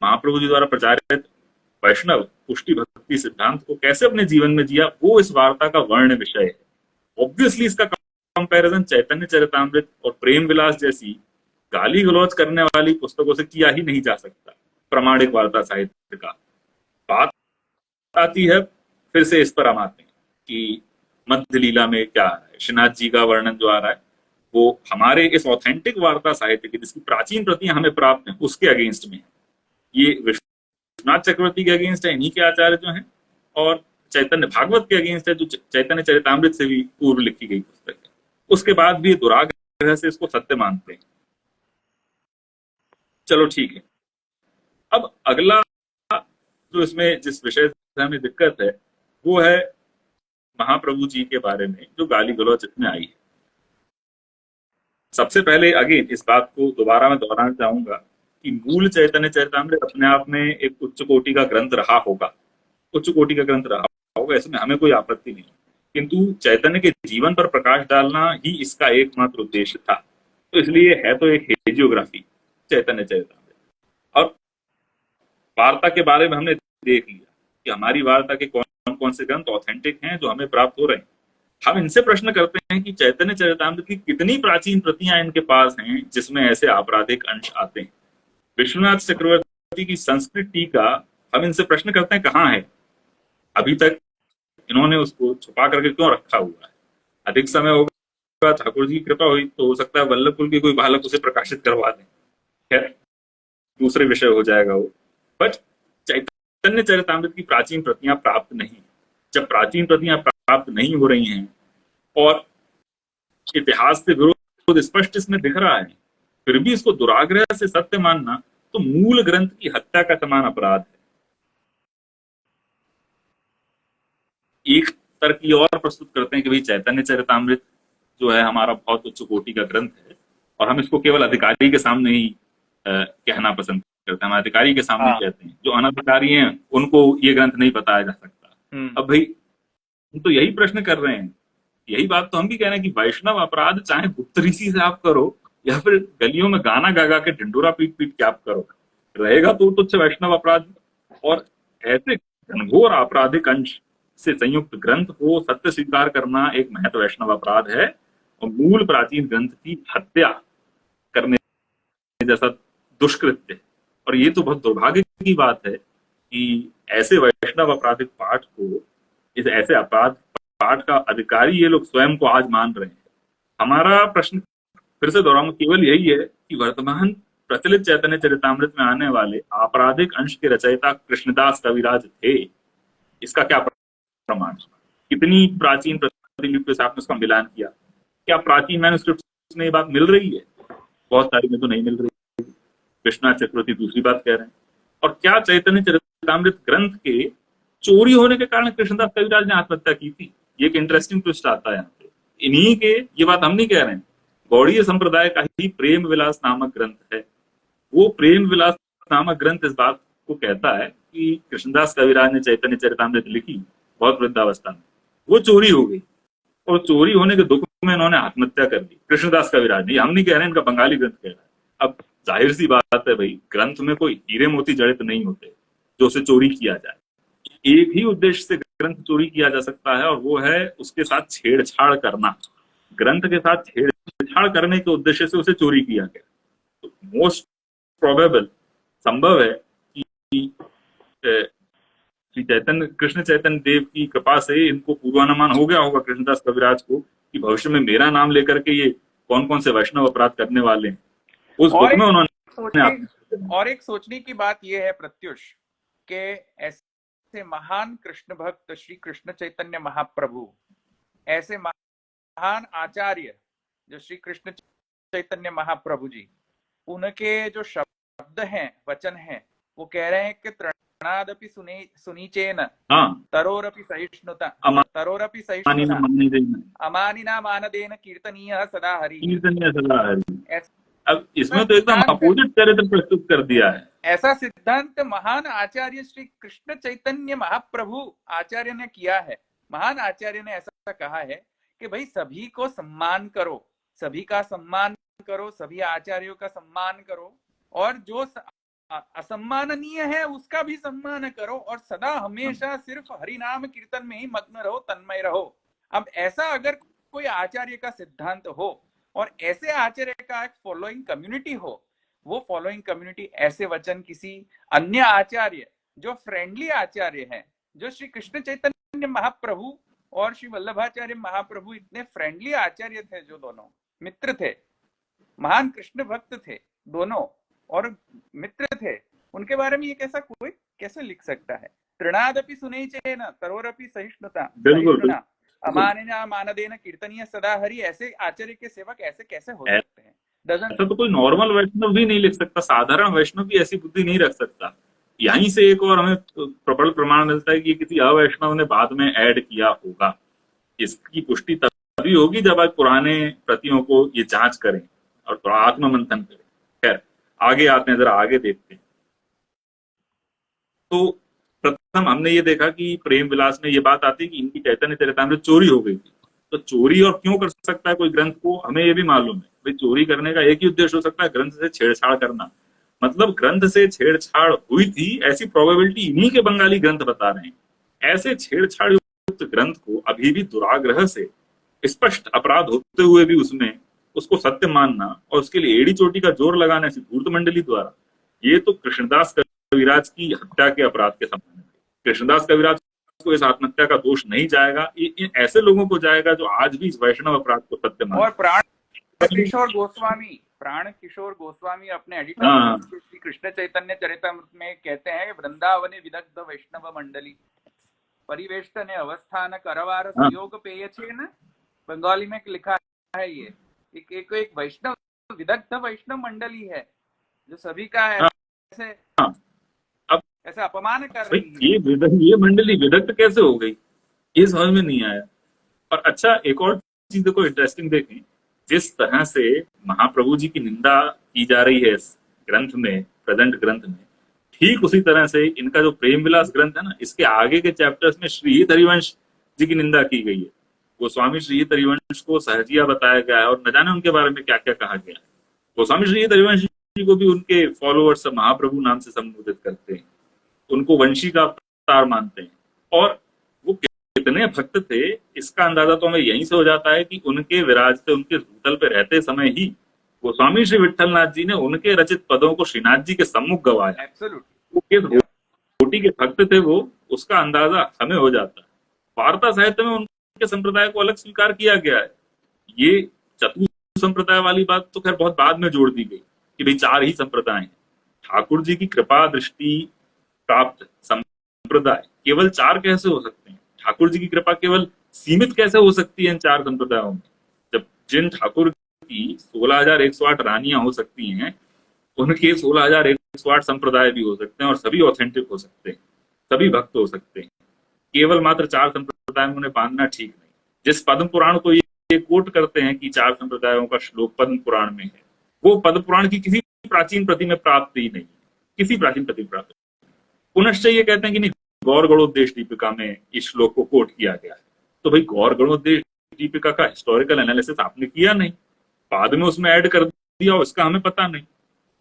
महाप्रभु जी द्वारा प्रचारित वैष्णव पुष्टि भक्ति सिद्धांत को कैसे अपने जीवन में जिया, वो इस वार्ता का वर्ण विषय है। ऑब्वियसली इसका कंपैरिजन चैतन्य चरितामृत और प्रेम विलास जैसी गाली गलौज करने वाली पुस्तकों से किया ही नहीं जा सकता। प्रमाणिक वार्ता साहित्य का बात आती है, फिर से इस पर हम आते हैं कि मध्य लीला में क्या है, श्रीनाथ जी का वर्णन जो आ रहा है वो हमारे इस ऑथेंटिक वार्ता साहित्य की जिसकी प्राचीन प्रतियां हमें प्राप्त हैं उसके अगेंस्ट में है। ये विश्वनाथ चक्रवर्ती के अगेंस्ट है, इन्हीं के आचार्य जो हैं, और चैतन्य भागवत के अगेंस्ट है जो चैतन्य चरितामृत से भी पूर्व लिखी गई पुस्तक है। उसके बाद भी दुराग्रह से इसको सत्य मानते हैं। चलो ठीक है। अब अगला जो इसमें जिस विषय से हमें दिक्कत है वो है महाप्रभु जी के बारे में जो गाली गलौज इसमें आई है। सबसे पहले अगेन इस बात को दोबारा मैं दोहराना चाहूंगा कि मूल चैतन्य चरितामृत अपने आप में एक उच्च कोटि का ग्रंथ रहा होगा, उच्च कोटि का ग्रंथ रहा होगा, इसमें हमें कोई आपत्ति नहीं, किंतु चैतन्य के जीवन पर प्रकाश डालना ही इसका एकमात्र उद्देश्य था। तो इसलिए है तो एक हेजियोग्राफी चैतन्य चरितामृत। और वार्ता के बारे में हमने देख लिया कि हमारी वार्ता के कौन कौन से ग्रंथ ऑथेंटिक हैं जो हमें प्राप्त हो रहे हैं। हम इनसे प्रश्न करते हैं कि चैतन्य चरितामृत की कितनी प्राचीन प्रतियां इनके पास हैं जिसमें ऐसे आपराधिक अंश आते हैं। विश्वनाथ चक्रवर्ती की संस्कृत टीका, हम इनसे प्रश्न करते हैं कहाँ है। अभी तक इन्होंने उसको छुपा करके क्यों रखा हुआ है? अधिक समय होगा, ठाकुर जी की कृपा हुई तो हो सकता है वल्लभ कुल की कोई बालक उसे प्रकाशित करवा दे। खैर, दूसरे विषय हो जाएगा वो। बट चैतन्य चरितामृत की प्राचीन प्रतियां प्राप्त नहीं। जब प्राचीन प्रतियां प्राप्त नहीं हो रही हैं और इतिहास से विरोध स्पष्ट इसमें दिख रहा है, फिर भी इसको दुराग्रह से सत्य मानना तो मूल ग्रंथ की हत्या का समान अपराध है। एक तर्क ये और प्रस्तुत करते हैं कि भाई चैतन्य चरितामृत जो है हमारा बहुत उच्च कोटि का ग्रंथ है और हम इसको केवल अधिकारी के सामने ही कहना पसंद करते हैं। हम अधिकारी के सामने ही कहते हैं, जो अनधिकारी हैं उनको ये ग्रंथ नहीं बताया जा सकता। अब भाई हम तो यही प्रश्न कर रहे हैं, यही बात तो हम भी कह रहे हैं कि वैष्णव अपराध चाहे गुप्त ऋषि से आप करो या फिर गलियों में गाना गा गा के ढिंडोरा पीट पीट के आप करो, रहेगा तो तुच्छ वैष्णव अपराध। और ऐसे घनघोर आपराधिक अंश से संयुक्त ग्रंथ को सत्य स्वीकार करना एक महत वैष्णव अपराध है और मूल प्राचीन ग्रंथ की हत्या करने जैसा दुष्कृत्य है। और ये तो बहुत दुर्भाग्य की बात है कि ऐसे वैष्णव आपराधिक पाठ को, इस ऐसे अपराध पाठ का अधिकारी ये लोग स्वयं को आज मान रहे हैं। हमारा प्रश्न फिर से दोहराऊंगा, केवल यही है कि वर्तमान प्रचलित चैतन्य चरितामृत में आने वाले आपराधिक अंश के रचयिता कृष्णदास कविराज थे, इसका क्या प्रमाण? कितनी प्राचीन प्रतिलिपि से आपने उसका मिलान किया? क्या प्राचीन मैन्युस्क्रिप्ट में ये बात मिल रही है? बहुत सारी में तो नहीं मिल रही। कृष्णा चक्रवर्ती दूसरी बात कह रहे हैं। और क्या चैतन्य चरितामृत ग्रंथ के चोरी होने के कारण कृष्णदास कविराज ने आत्महत्या की थी? ये एक इंटरेस्टिंग ट्विस्ट आता है यहाँ पे। इन्हीं के, ये बात हम नहीं कह रहे हैं, गौड़ीय संप्रदाय का ही प्रेम विलास नामक ग्रंथ है। वो प्रेम विलास नामक ग्रंथ इस बात को कहता है कि कृष्णदास कविराज ने चैतन्य चरितामृत लिखी बहुत वृद्धावस्था में, वो चोरी हो गई और चोरी होने के दुख में इन्होंने आत्महत्या कर दी। कृष्णदास कविराज ने, हम नहीं कह रहे हैं, इनका बंगाली ग्रंथ कह रहा है। अब जाहिर सी बात है भाई, ग्रंथ में कोई हीरे मोती जड़ित नहीं होते जो उसे चोरी किया जाए। एक ही उद्देश्य से ग्रंथ चोरी किया जा सकता है और वो है उसके साथ छेड़छाड़ करना। ग्रंथ के साथ छेड़छाड़ करने के उद्देश्य से उसे चोरी किया गया। तो मोस्ट प्रोबेबल, संभव है कि चैतन्य, कृष्ण चैतन्य देव की कृपा से इनको पूर्वानुमान हो गया होगा कृष्णदास कविराज को कि भविष्य में मेरा नाम लेकर के ये कौन कौन से वैष्णव अपराध करने वाले हैं। उस दुख में उन्होंने और एक सोचने की बात यह है प्रत्युष के ऐसे महान कृष्ण भक्त श्री कृष्ण चैतन्य महाप्रभु, ऐसे महान आचार्य जो श्री कृष्ण चैतन्य महाप्रभु जी, उनके जो शब्द हैं, वचन हैं, वो कह रहे हैं कि तृणादपि सुनीचेन तरोरपि सहिष्णुता तरोरपि सहिष्णुता अमानिना मानदेन कीर्तनीय सदा हरि। अब इसमें तो एकदम अपोजिट चरित्र प्रस्तुत कर दिया है। ऐसा सिद्धांत महान आचार्य श्री कृष्ण चैतन्य महाप्रभु आचार्य ने किया है। महान आचार्य ने ऐसा कहा है कि भाई सभी को सम्मान करो, सभी का सम्मान करो, सभी आचार्यों का सम्मान करो और जो असम्माननीय है उसका भी सम्मान करो और सदा हमेशा सिर्फ हरि नाम कीर्तन में ही मग्न रहो, तन्मय रहो। अब ऐसा अगर कोई आचार्य का सिद्धांत हो और ऐसे आचार्य का एक फॉलोइंग कम्युनिटी हो, वो फॉलोइंग कम्युनिटी ऐसे वचन किसी अन्य आचार्य जो फ्रेंडली आचार्य हैं, जो श्री कृष्ण चैतन्य महाप्रभु और श्री वल्लभाचार्य महाप्रभु इतने फ्रेंडली आचार्य थे, जो दोनों मित्र थे, महान कृष्ण भक्त थे दोनों और मित्र थे, उनके बारे में ये कैसा कोई कैसे लिख सकता है? तृणादपि सुनैचेन तरोरपि सहिष्णुता अमानिना मानदेन कीर्तनीय सदा हरि। ऐसे आचार्य के सेवक ऐसे कैसे हो सकते हैं? ऐसा तो कोई नॉर्मल वैष्णव भी नहीं लिख सकता, साधारण वैष्णव भी ऐसी बुद्धि नहीं रख सकता। यहीं से एक और हमें प्रबल प्रमाण मिलता है कि किसी अवैष्णव ने बाद में ऐड किया होगा। इसकी पुष्टि तभी होगी जब आज पुराने प्रतियों को ये जांच करें और थोड़ा आत्ममंथन करें। खैर आगे आते हैं, जरा आगे देखते हैं। तो प्रथम हमने ये देखा कि प्रेम विलास में ये बात आती है कि इनकी चैतन्य चरितामृत चोरी हो गई थी। तो चोरी और क्यों कर सकता है कोई ग्रंथ को, हमें ये भी मालूम है। भाई चोरी करने का एक ही उद्देश्य हो सकता है, ग्रंथ से छेड़छाड़ करना। मतलब ग्रंथ से छेड़छाड़ हुई थी ऐसी प्रोबेबिलिटी इन्हीं के बंगाली ग्रंथ बता रहे हैं। ऐसे छेड़छाड़ युक्त ग्रंथ को अभी भी दुराग्रह से स्पष्ट अपराध होते हुए भी उसमें उसको सत्य मानना और उसके लिए एड़ी चोटी का जोर लगाना ऐसी धूर्त मंडली द्वारा, ये तो कृष्णदास कविराज की हत्या के अपराध के समान है। कृष्णदास कविराज को इस आत्महत्या का दोष नहीं जाएगा, ये ऐसे लोगों को जाएगा जो आज भी इस वैष्णव अपराध को सत्य मानते। और प्राण किशोर गोस्वामी अपने एडिटर हाँ, श्री कृष्ण चैतन्य चरितमृत में कहते हैं, वृंदावने विदग्ध वैष्णव मंडली परिवेष्टने अवस्थान करवार हाँ, सुयोग पेय छे ना, बंगाली में लिखा है ये। एक वैष्णव विदग्ध वैष्णव मंडली है जो सभी का हाँ, ऐसे हाँ। अब ऐसे अपमान कर भाई रही है। ये मंडली विदग्ध कैसे हो गई, ये समझ में नहीं आया। और अच्छा, एक और चीज देखो, इंटरेस्टिंग देखें, जिस तरह से महाप्रभु जी की निंदा की जा रही है इस ग्रंथ में, प्रेजेंट ग्रंथ में, ठीक उसी तरह से इनका जो प्रेम विलास ग्रंथ है ना, इसके आगे के चैप्टर्स में श्री हरिवंश जी की निंदा की गई है। गोस्वामी श्री हरिवंश को सहजिया बताया गया है और न जाने उनके बारे में क्या क्या कहा गया है। गोस्वामी श्री हरिवंश जी को भी उनके फॉलोअर्स महाप्रभु नाम से संबोधित करते हैं, उनको वंशी का अवतार मानते हैं। और वो कितने भक्त थे इसका अंदाजा तो हमें यहीं से हो जाता है कि उनके विराजते, उनके भूतल पे रहते समय ही गोस्वामी श्री विट्ठलनाथ जी ने उनके रचित पदों को श्रीनाथ जी के सम्मुख गवाया। वो किस कोटि के भक्त थे वो, उसका अंदाजा हमें हो जाता है। वार्ता साहित्य में उनके संप्रदाय को अलग स्वीकार किया गया है। ये चतुर संप्रदाय वाली बात तो खैर बहुत बाद में जोड़ दी गई कि भाई 4 ही संप्रदाय हैं। ठाकुर जी की कृपा दृष्टि प्राप्त संप्रदाय केवल 4 कैसे हो सकते हैं? ठाकुर जी की कृपा केवल सीमित कैसे हो सकती है इन 4 संप्रदायों में? जब जिन ठाकुर की 16,108 रानियां हो सकती हैं, उनके 16,108 संप्रदाय भी हो सकते हैं और सभी ऑथेंटिक हो सकते हैं, सभी भक्त हो सकते हैं। केवल मात्र 4 संप्रदायों में उन्हें बांधना ठीक नहीं। जिस पद्म पुराण को ये कोट करते हैं कि 4 संप्रदायों का श्लोक पद्म पुराण में है, वो पद्म पुराण की किसी प्राचीन प्रति में प्राप्त ही नहीं, किसी प्राचीन प्रति में प्राप्त। पुनश्च ये कहते हैं कि नहीं, गौर गणोद्देश दीपिका में इस श्लोक को कोट किया गया है। तो भाई गौर गणोद्देश दीपिका का हिस्टोरिकल एनालिसिस आपने किया नहीं, बाद में उसमें ऐड कर दिया, उसका हमें पता नहीं।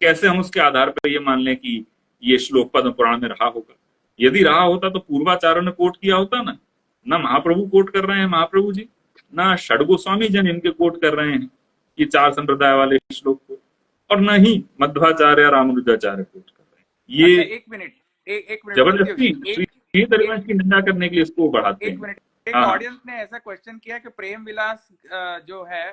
कैसे हम उसके आधार पर ये मान लें कि ये श्लोक पद्म पुराण में रहा होगा? यदि रहा होता तो पूर्वाचार्यों ने कोट किया होता ना। ना महाप्रभु कोट कर रहे हैं, महाप्रभु जी, ना षड गोस्वामी जन इनके कोट कर रहे हैं ये 4 संप्रदाय वाले श्लोक को, और न ही मध्वाचार्य रामानुजाचार्य कोट कर रहे हैं। ये अच्छा, एक मिनट जबरदस्ती श्री हरिवंश की निंदा करने के लिए इसको बढ़ाते हैं। एक मिनट, एक ऑडियंस ने ऐसा क्वेश्चन किया कि प्रेम विलास जो है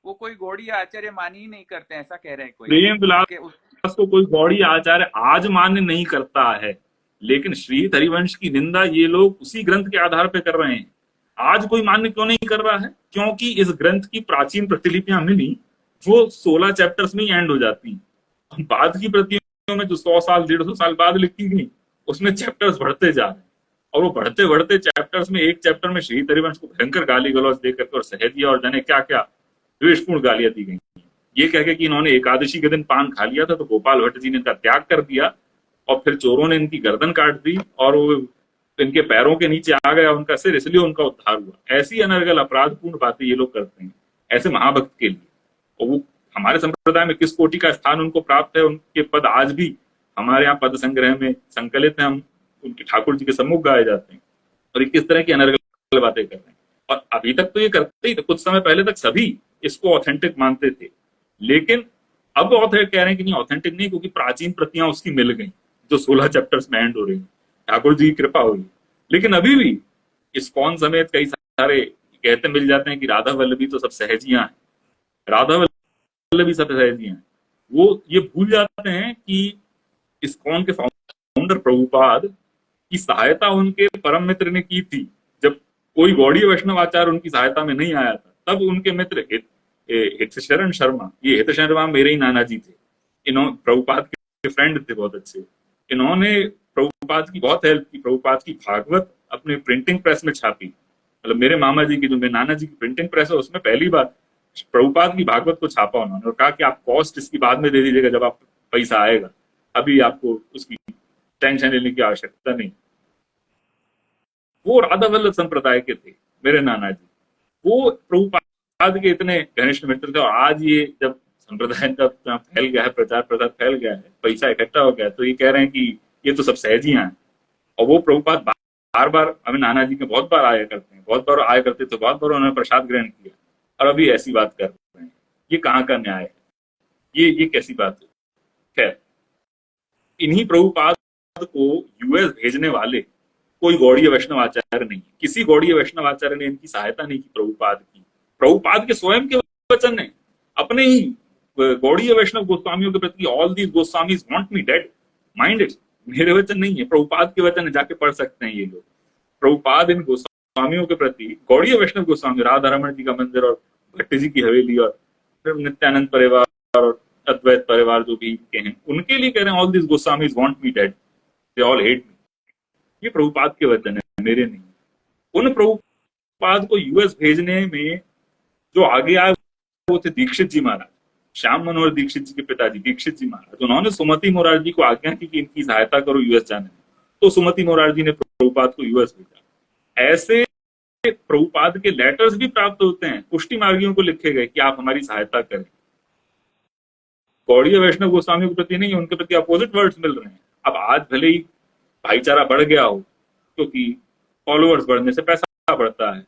वो कोई गौड़ी आचार्य मानी ही नहीं करते, ऐसा कह रहे हैं कोई। प्रेम विलास को कोई गौड़ी आचार्य आज मान्य नहीं करता है, लेकिन श्री हरिवंश की निंदा ये लोग उसी ग्रंथ के आधार पर कर रहे हैं। आज कोई मान्य क्यों नहीं कर रहा है? क्योंकि इस ग्रंथ की प्राचीन प्रतिलिपियां मिली, वो 16 चैप्टर्स में ही एंड हो जाती हैं। बाद की प्रतियों में जो 100 साल 150 साल बाद लिखी गई, उसमें चैप्टर्स बढ़ते जा रहे हैं, और वो बढ़ते बढ़ते चैप्टर्स में एक चैप्टर में श्री हरिवंश को भयंकर गाली गलौज देकर और सहजिया और जाने क्या क्या द्वेषपूर्ण गालियां दी गई। ये कह के कि इन्होंने एकादशी के दिन पान खा लिया था तो गोपाल भट्ट जी ने इनका त्याग कर दिया, और फिर चोरों ने इनकी गर्दन काट दी और वो इनके पैरों के नीचे आ गया उनका सिर, इसलिए उनका उद्धार हुआ। ऐसी अनर्गल अपराधपूर्ण बातें ये लोग करते हैं ऐसे महाभक्त के लिए। और वो हमारे संप्रदाय में किस कोटि का स्थान उनको प्राप्त है, उनके पद आज भी हमारे यहाँ पद संग्रह में संकलित है, हम उनके ठाकुर जी के सम्मुख गाए जाते हैं। और ये किस तरह की अनर्गल बातें कर रहे हैं। और अभी तक तो ये करते ही थे, कुछ समय पहले तक सभी इसको ऑथेंटिक मानते थे, लेकिन अब ऑथर कह रहे हैं कि नहीं, ऑथेंटिक नहीं, क्योंकि प्राचीन प्रतियां उसकी मिल गई जो 16 चैप्टर्स में एंड हो रही है, ठाकुर जी की कृपा हुई। लेकिन अभी भी इस्कॉन समेत कई सारे कहते मिल जाते हैं कि राधा वल्लभी तो सब सहजियां हैं, राधा वल्लभी सब सहजियां हैं। वो ये भूल जाते हैं कि इस्कॉन के फाउंडर प्रभुपाद की सहायता उनके परम मित्र ने की थी। जब कोई गौड़ीय वैष्णव आचार्य उनकी सहायता में नहीं आया था, तब उनके मित्र हितशरण शर्मा, ये हित शर्मा मेरे ही नाना जी थे, इन्होंने प्रभुपाद के फ्रेंड थे बहुत अच्छे, इन्होंने प्रभुपाद की बहुत हेल्प की। प्रभुपाद की भागवत अपने प्रिंटिंग प्रेस में छापी, मतलब मेरे मामा जी की, जो मेरे नाना जी की प्रिंटिंग प्रेस है, उसमें पहली बार प्रभुपाद की भागवत को छापा उन्होंने, और कहा कि आप कॉस्ट इसकी बाद में दे दीजिएगा जब आप पैसा आएगा, अभी आपको उसकी टेंशन लेने की आवश्यकता नहीं। वो राधा वल्लभ संप्रदाय के थे मेरे नाना जी, वो प्रभुपाद के इतने घनिष्ठ मित्र थे। और आज ये जब संप्रदाय का फैल गया है, प्रचार प्रसार फैल गया है, पैसा इकट्ठा हो गया, तो ये कह रहे हैं कि ये तो सब सहजियां हैं। और वो प्रभुपाद बार बार हमें नाना जी के बहुत बार आया करते हैं, बहुत बार आया करते थे, बहुत बार उन्होंने प्रसाद ग्रहण किया, और अभी ऐसी बात कर रहे हैं। ये कहाँ का न्याय है? ये कैसी बात है? खैर, इन्हीं प्रभुपाद को यूएस भेजने वाले कोई गौड़ीय वैष्णव आचार्य नहीं, किसी गौड़ीय वैष्णव आचार्य ने इनकी सहायता नहीं की प्रभुपाद की। प्रभुपाद के स्वयं के वचन है, अपने ही गौड़ीय वैष्णव गोस्वामियों के प्रति, all these Goswamis want me dead, mind it, मेरे वचन नहीं है, प्रभुपाद के वचन है, जाके पढ़ सकते हैं ये लोग। प्रभुपाद इन गोस्वामियों के प्रति, गौड़ीय वैष्णव गोस्वामी, राधा रमण जी का मंदिर और भट्ट जी की हवेली और नित्यानंद परिवार और अद्वैत परिवार जो भी के हैं, उनके लिए कह रहे हैं all this Goswamis want me dead, they all hate me. ये प्रभुपाद के वचन है, मेरे नहीं। उन प्रभुपाद को यूएस भेजने में जो आगे आए वो थे दीक्षित जी महाराज, श्याम मनोहर दीक्षित जी के पिताजी दीक्षित जी महाराज। उन्होंने सुमति मोरारजी को आज्ञा की कि इनकी सहायता करो यूएस जाने में, तो सुमति मोरारजी ने प्रभुपाद को यूएस भेजा। ऐसे प्रभुपाद के लेटर्स भी प्राप्त होते हैं, पुष्टि मार्गियों को लिखे गए कि आप हमारी सहायता करें। गौड़ीय वैष्णव गोस्वामियों के प्रति नहीं, उनके प्रति अपोजिट वर्ड्स मिल रहे हैं। अब आज भले ही भाईचारा बढ़ गया हो, क्योंकि फॉलोअर्स बढ़ने से पैसा बढ़ता है,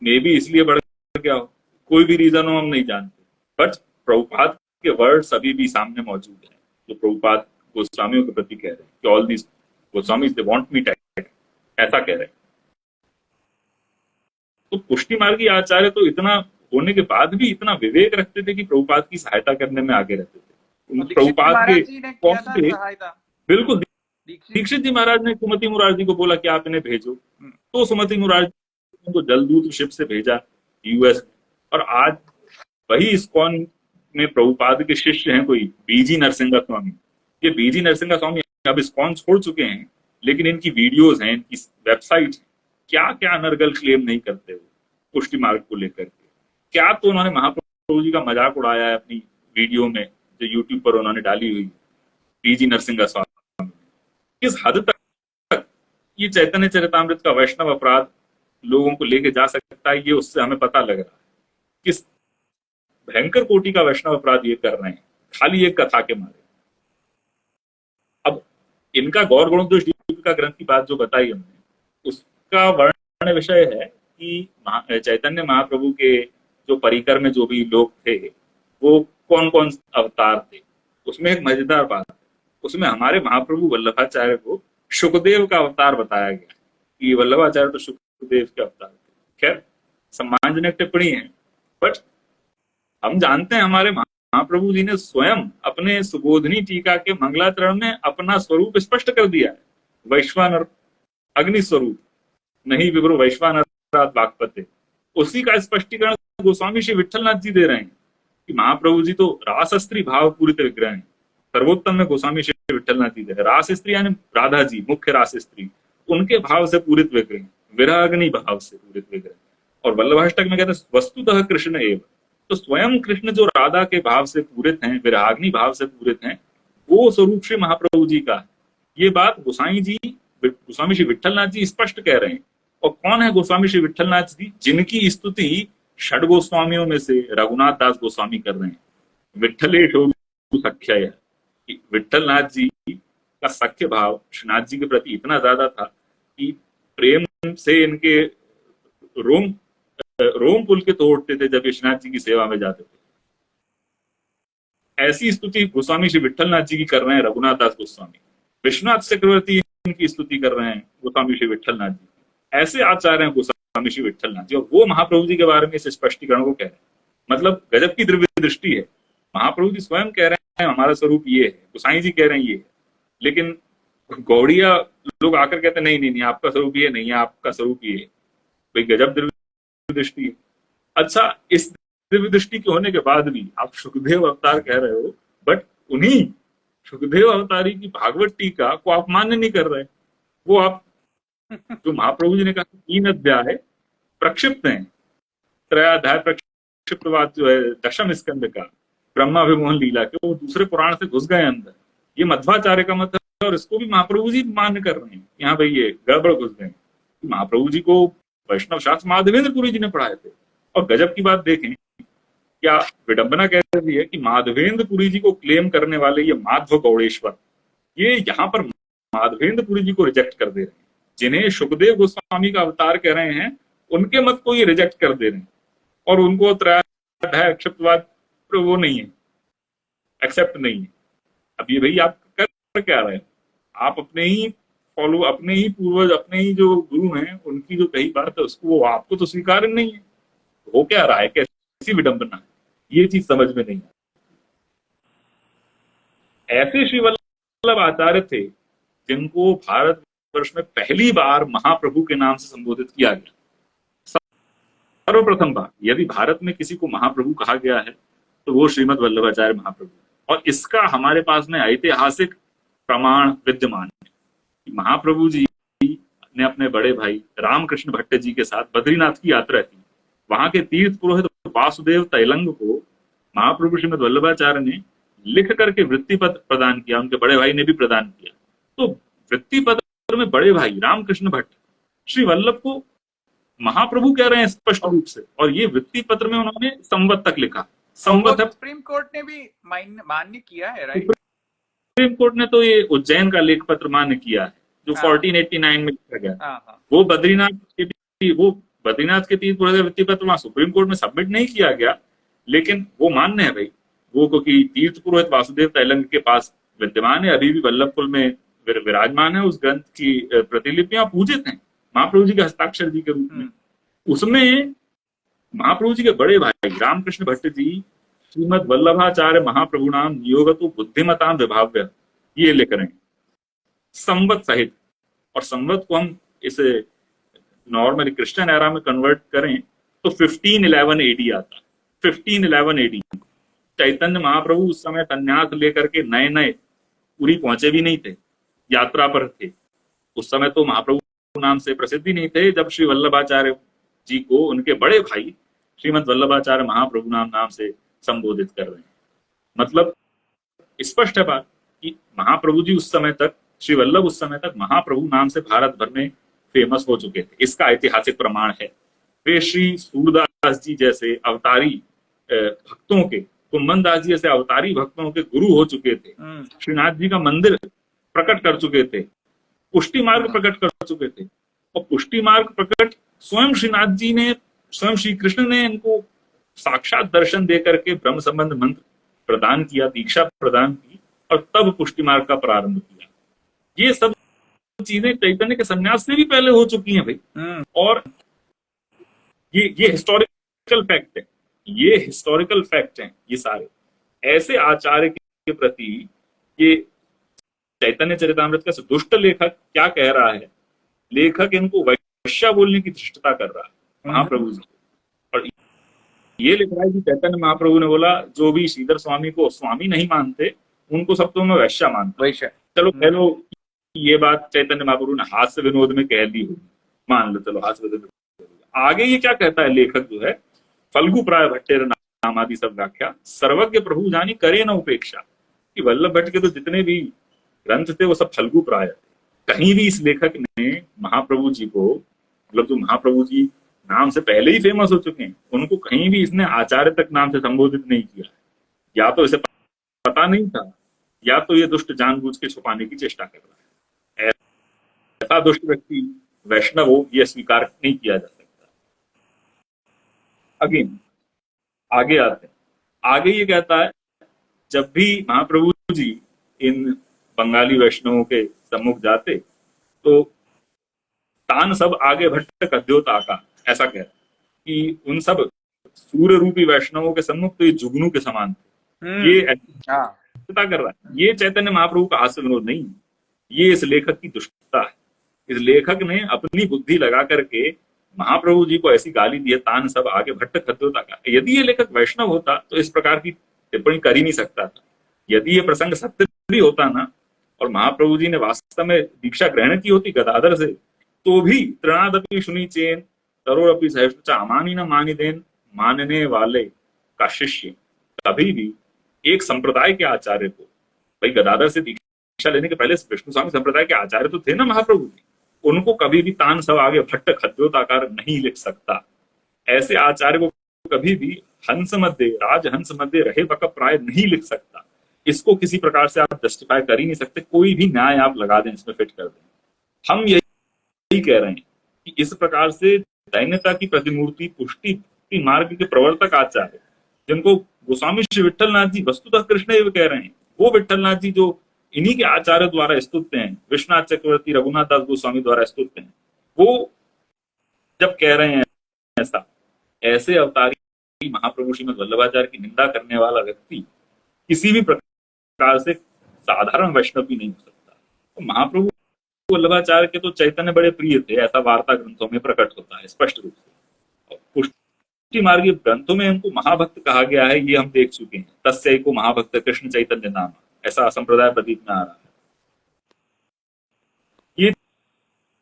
मे भी इसलिए बढ़ गया हो, कोई भी रीजन हो हम नहीं जानते, बट प्रभुपाद के वर्ड्स अभी भी सामने मौजूद है, जो प्रभुपाद गोस्वामियों के प्रति कह रहे हैं कि all this Goswamis they want me dead, ऐसा कह रहे हैं। तो पुष्टि मार्गी आचार्य तो इतना होने के बाद भी इतना विवेक रखते थे कि प्रभुपाद की सहायता करने में आगे रहते थे। प्रभुपाद के बिल्कुल दीक्षित जी महाराज ने सुमति मुरारजी को बोला कि आप इन्हें भेजो, तो सुमति मुरारजी को जलदूत शिप से भेजा यूएस। और आज वही इस्कॉन में प्रभुपाद के शिष्य हैं कोई बीजी नरसिंगा स्वामी। ये बीजी नरसिंगा स्वामी अब इस्कॉन छोड़ चुके हैं, लेकिन इनकी वीडियोस हैं, इनकी वेबसाइट, क्या क्या अनर्गल क्लेम नहीं करते हो पुष्टि मार्ग को लेकर के। क्या तो उन्होंने महाप्रभु जी का मजाक उड़ाया है अपनी वीडियो में जो यूट्यूब पर उन्होंने डाली हुई बीजी नरसिंगा स्वामी। किस हद तक ये चैतन्य चरितामृत का वैष्णव अपराध लोगों को लेके जा सकता है, ये उससे हमें पता लग रहा है। किस भयंकर कोटि का वैष्णव अपराध ये कर रहे हैं खाली एक कथा के मारे। अब इनका गौर गुणोपदेश दीपिका ग्रंथ की बात जो बताई हमने, उसका वर्ण विषय है कि चैतन्य महाप्रभु के जो परिकर में जो भी लोग थे वो कौन कौन अवतार थे। उसमें एक मजेदार बात, उसमें हमारे महाप्रभु वल्लभाचार्य को शुकदेव का अवतार बताया गया कि वल्लभाचार्य तो शुकदेव के अवतार थे। खैर सम्मानजनक टिप्पणी है, बट हम जानते हैं हमारे महाप्रभु जी ने स्वयं अपने सुबोधनी टीका के मंगलाचरण में अपना स्वरूप स्पष्ट कर दिया है, वैश्वानर अग्नि स्वरूप, नहीं विप्रो वैश्वानरात् वाक्पते। उसी का स्पष्टीकरण गोस्वामी श्री विट्ठलनाथ जी दे रहे हैं कि महाप्रभु जी तो रासस्त्री भाव पूरित विग्रह हैं। सर्वोत्तम में गोस्वामी श्री विट्ठलनाथ जी दे रहे, रास स्त्री यानी राधा जी मुख्य रास स्त्री, उनके भाव से पूरित विग्रह, विराग्नि भाव से पूरित विग्रह। और वल्लभाष्टक में कहते हैं वस्तुतः कृष्ण एवं, तो स्वयं कृष्ण जो राधा के भाव से पूरित हैं, विराग्नि भाव से पूरित हैं, वो स्वरूप श्री महाप्रभु जी का। ये बात गोस्वामी श्री विट्ठलनाथ जी स्पष्ट कह रहे हैं। और कौन है गोस्वामी श्री विट्ठलनाथ जी, जिनकी स्तुति षड गोस्वामियों में से रघुनाथ दास गोस्वामी कर रहे हैं। विट्ठलेशो सख्य, विट्ठलनाथ जी का सख्य भाव श्रीनाथ जी के प्रति इतना ज्यादा था कि प्रेम से इनके रोम पुलकित उठते थे जब विश्वनाथ जी की सेवा में जाते थे। ऐसी स्तुति गोस्वामी श्री विट्ठलनाथ जी की कर रहे हैं रघुनाथ दास गोस्वामी। विश्वनाथ चक्रवर्ती इनकी स्तुति कर रहे हैं गोस्वामी श्री विट्ठलनाथ जी। ऐसे आचार्य हैं गोस्वामी श्री विट्ठलनाथ जी, और वो महाप्रभु जी के बारे में इस स्पष्टीकरण को कह रहे हैं। मतलब गजब की दिव्य दृष्टि है। महाप्रभु जी स्वयं कह रहे हैं हमारा स्वरूप ये है, गोसाई जी कह रहे हैं ये है, लेकिन गौड़िया लोग आकर कहते नहीं नहीं नहीं आपका स्वरूप ये नहीं है, आपका स्वरूप ये है। भाई गजब दिव्य दृष्टि है। अच्छा, इस दिव्य दृष्टि के होने के बाद भी आप सुखदेव अवतार कह रहे हो, बट उन्हीं सुखदेव अवतारी की भागवत टीका को आप मान्य नहीं कर रहे। वो आप जो महाप्रभु जी ने कहा 3 अध्याय प्रक्षिप्त हैं, त्रयाध्याय प्रक्षिप्तवाद जो है दशम स्कंद का ब्रह्माभिमोहन लीला के, वो दूसरे पुराण से घुस गए अंदर। ये मध्वाचार्य का मत है, और इसको भी महाप्रभु जी मान्य कर रहे हैं। यहाँ भाई ये गड़बड़ घुस गए। महाप्रभु जी को वैष्णव शास्त्र माधवेंद्र पुरी जी ने पढ़ाए थे। और गजब की बात देखें, क्या विडंबना कहती है कि माधवेंद्र पुरी जी को क्लेम करने वाले ये माधव गौड़ेश्वर, ये यहाँ पर माधवेंद्र पुरी जी को रिजेक्ट कर दे रहे हैं। जिन्हें सुखदेव गोस्वामी का अवतार कह रहे हैं, उनके मत को ये रिजेक्ट कर दे रहे हैं, और उनको त्रयाध्याय अक्षिप्तवाद वो नहीं है, एक्सेप्ट नहीं है। अब ये भाई आप कर क्या रहे हैं? आप अपने ही फॉलो, अपने ही पूर्वज, अपने ही जो गुरु हैं उनकी जो कही बात है उसको वो आपको तो स्वीकार नहीं है। हो क्या रहा है, कैसी विडंबना है, ये चीज समझ में नहीं है। ऐसे श्री वल्लभ आचार्य थे जिनको भारतवर्ष में पहली बार महाप्रभु के नाम से संबोधित किया गया। सर्वप्रथम बार यदि भारत में किसी को महाप्रभु कहा गया है तो वो श्रीमद वल्लभाचार्य महाप्रभु है। और इसका हमारे पास में ऐतिहासिक प्रमाण विद्यमान है कि महाप्रभु जी ने अपने बड़े भाई रामकृष्ण भट्ट जी के साथ बद्रीनाथ की यात्रा की। वहां के तीर्थ पुरोहित वासुदेव तैलंग को महाप्रभु श्रीमद वल्लभाचार्य ने लिख करके वृत्ति पत्र प्रदान किया, उनके बड़े भाई ने भी प्रदान किया। तो वृत्ति पत्र में बड़े भाई रामकृष्ण भट्ट श्री वल्लभ को महाप्रभु कह रहे हैं स्पष्ट रूप से, और ये वृत्ति पत्र में उन्होंने संवत तक लिखा। संवत है, सुप्रीम कोर्ट ने भी मान्य किया है, राइट? सुप्रीम कोर्ट ने तो ये उज्जैन का लेख पत्र मान्य किया है जो 1489 में लिखा गया। वो बद्रीनाथ के तीर्थ पुरोहित वृत्ति पत्र वहां सुप्रीम कोर्ट में सबमिट नहीं किया गया, लेकिन वो मान्य है भाई वो, क्योंकि तीर्थ पुरोहित वासुदेव तैलंग के पास विद्यमान है, अभी भी वल्लभकुल में विराजमान है। उस ग्रंथ की प्रतिलिपियां पूजित हैं महाप्रभु जी के हस्ताक्षर जी के रूप में। उसमें महाप्रभु जी के बड़े भाई रामकृष्ण भट्ट जी श्रीमद वल्लभाचार्य महाप्रभु नाम नियोगतो बुद्धिमताम विभाव्य ये लिख रहे हैं संवत सहित। और संवत को हम इसे नॉर्मली क्रिश्चियन एरा में कन्वर्ट करें तो 1511 एडी आता। 1511 एडी चैतन्य महाप्रभु उस समय संन्यास लेकर के नए नए पूरी पहुंचे भी नहीं थे, यात्रा पर थे। उस समय तो महाप्रभु नाम से प्रसिद्धि नहीं थे जब श्री वल्लभाचार्य जी को उनके बड़े भाई श्रीमद वल्लभाचार्य महाप्रभु नाम से संबोधित कर रहे हैं। मतलब स्पष्ट है बात कि महाप्रभु जी उस समय तक, श्री वल्लभ उस समय तक महाप्रभु नाम से भारत भर में फेमस हो चुके थे। इसका ऐतिहासिक प्रमाण है। वे श्री सूरदास जी जैसे अवतारी भक्तों के, कुम्भन दास जी जैसे अवतारी भक्तों के गुरु हो चुके थे। श्रीनाथ जी का मंदिर प्रकट कर चुके थे, पुष्टि मार्ग प्रकट कर चुके थे। और पुष्टि मार्ग प्रकट स्वयं श्रीनाथ जी ने, स्वयं श्री कृष्ण ने इनको साक्षात दर्शन दे करके ब्रह्म संबंध मंत्र प्रदान किया, दीक्षा प्रदान की, और तब पुष्टि मार्ग का प्रारंभ किया। ये सब चीजें चैतन्य के संन्यास से भी पहले हो चुकी हैं भाई। और ये हिस्टोरिकल फैक्ट है, ये हिस्टोरिकल फैक्ट हैं ये सारे। ऐसे आचार्य के प्रति ये चैतन्य चरितामृत का दुष्ट लेखक क्या कह रहा है? लेखक इनको वैश्या बोलने की धृष्टता कर रहा है महाप्रभु जी। और ये लिख रहा है कि चैतन्य महाप्रभु ने बोला जो भी श्रीधर स्वामी को स्वामी नहीं मानते उनको सब तो मैं वैश्या मानता। वैश्या, चलो कह लो ये बात चैतन्य महाप्रभु ने हास्य विनोद में कह दी होगी, मान लो, चलो हास्य विनोद में। आगे ये क्या कहता है लेखक जो है, फल्गु प्राय भट्टेर नाम आदि सब व्याख्या सर्वज्ञ प्रभु जानी करे न उपेक्षा। कि वल्लभ भट्ट के तो जितने भी ग्रंथ थे वो सब फल्गु प्राय थे। कहीं भी इस लेखक ने महाप्रभु जी को, मतलब जो महाप्रभु जी नाम से पहले ही फेमस हो चुके हैं, उनको कहीं भी इसने आचार्य तक नाम से संबोधित नहीं किया। या तो इसे पता नहीं था, या तो ये दुष्ट जानबूझ के छुपाने की चेष्टा कर रहा है। ऐसा दुष्ट व्यक्ति वैष्णव हो यह स्वीकार नहीं किया जा सकता। अगेन आगे आते हैं। आगे ये कहता है जब भी महाप्रभु जी इन बंगाली वैष्णवों के सम्मुख जाते तो तान सब आगे भट्ट कद्योता का, ऐसा कहता कि उन सब सूर्य रूपी वैष्णवों के सम्मुख तो ये जुगनू के समान थे। ये पता कर रहा है, ये चैतन्य महाप्रभु का हास्य विनोद नहीं, ये इस लेखक की दुष्टता है। इस लेखक ने अपनी बुद्धि लगा करके महाप्रभु जी को ऐसी गाली दी है, तान सब आगे भट्ट कद्योता का। यदि ये लेखक वैष्णव होता तो इस प्रकार की टिप्पणी कर ही नहीं सकता था। यदि ये प्रसंग सत्य भी होता ना, और महाप्रभु जी ने वास्तव में दीक्षा ग्रहण की होती गदाधर से, तो भी तृणादपि सुनी चेन तरोरपि सहिष्णुचा अमानी न मानी देन, मानने वाले का शिष्य कभी भी एक संप्रदाय के आचार्य को, भाई गदाधर से दीक्षा लेने के पहले विष्णु स्वामी संप्रदाय के आचार्य तो थे ना महाप्रभु जी, उनको कभी भी तान सब आगे भट्ट खद्योताकार नहीं लिख सकता। ऐसे आचार्य को कभी भी हंस मध्य, राजहंस मध्य रहे बक प्राय नहीं लिख सकता। इसको किसी प्रकार से आप जस्टिफाई कर ही नहीं सकते, कोई भी न्याय आप लगा दें, इसमें फिट कर दें। हम यही कह रहे हैं कि इस प्रकार से दैन्यता की प्रतिमूर्ति पुष्टि मार्ग के प्रवर्तक आचार्य, जिनको गोस्वामी श्री विट्ठलनाथ जी वस्तुतः कृष्ण एवं कह रहे हैं, वो विट्ठलनाथ जी जो इन्हीं के आचार्य द्वारा स्तुत हैं, विश्वनाथ चक्रवर्ती रघुनाथ दास गोस्वामी द्वारा स्तुत हैं। वो जब कह रहे हैं ऐसा, ऐसे अवतारी महाप्रभु श्रीमद वल्लभाचार्य की निंदा करने वाला व्यक्ति किसी भी प्रकार से साधारण वैष्णव भी नहीं हो सकता। तो महाप्रभु वल्लभाचार्य के तो चैतन्य बड़े प्रिय थे, ऐसा वार्ता ग्रंथों में प्रकट होता है स्पष्ट रूप से। और पुष्टि मार्गीय ग्रंथों में उनको महाभक्त कहा गया है, ये हम देख चुके हैं। तस्यैको महाभक्त कृष्ण चैतन्य नाम, ऐसा संप्रदाय प्रतीत में आ रहा है। ये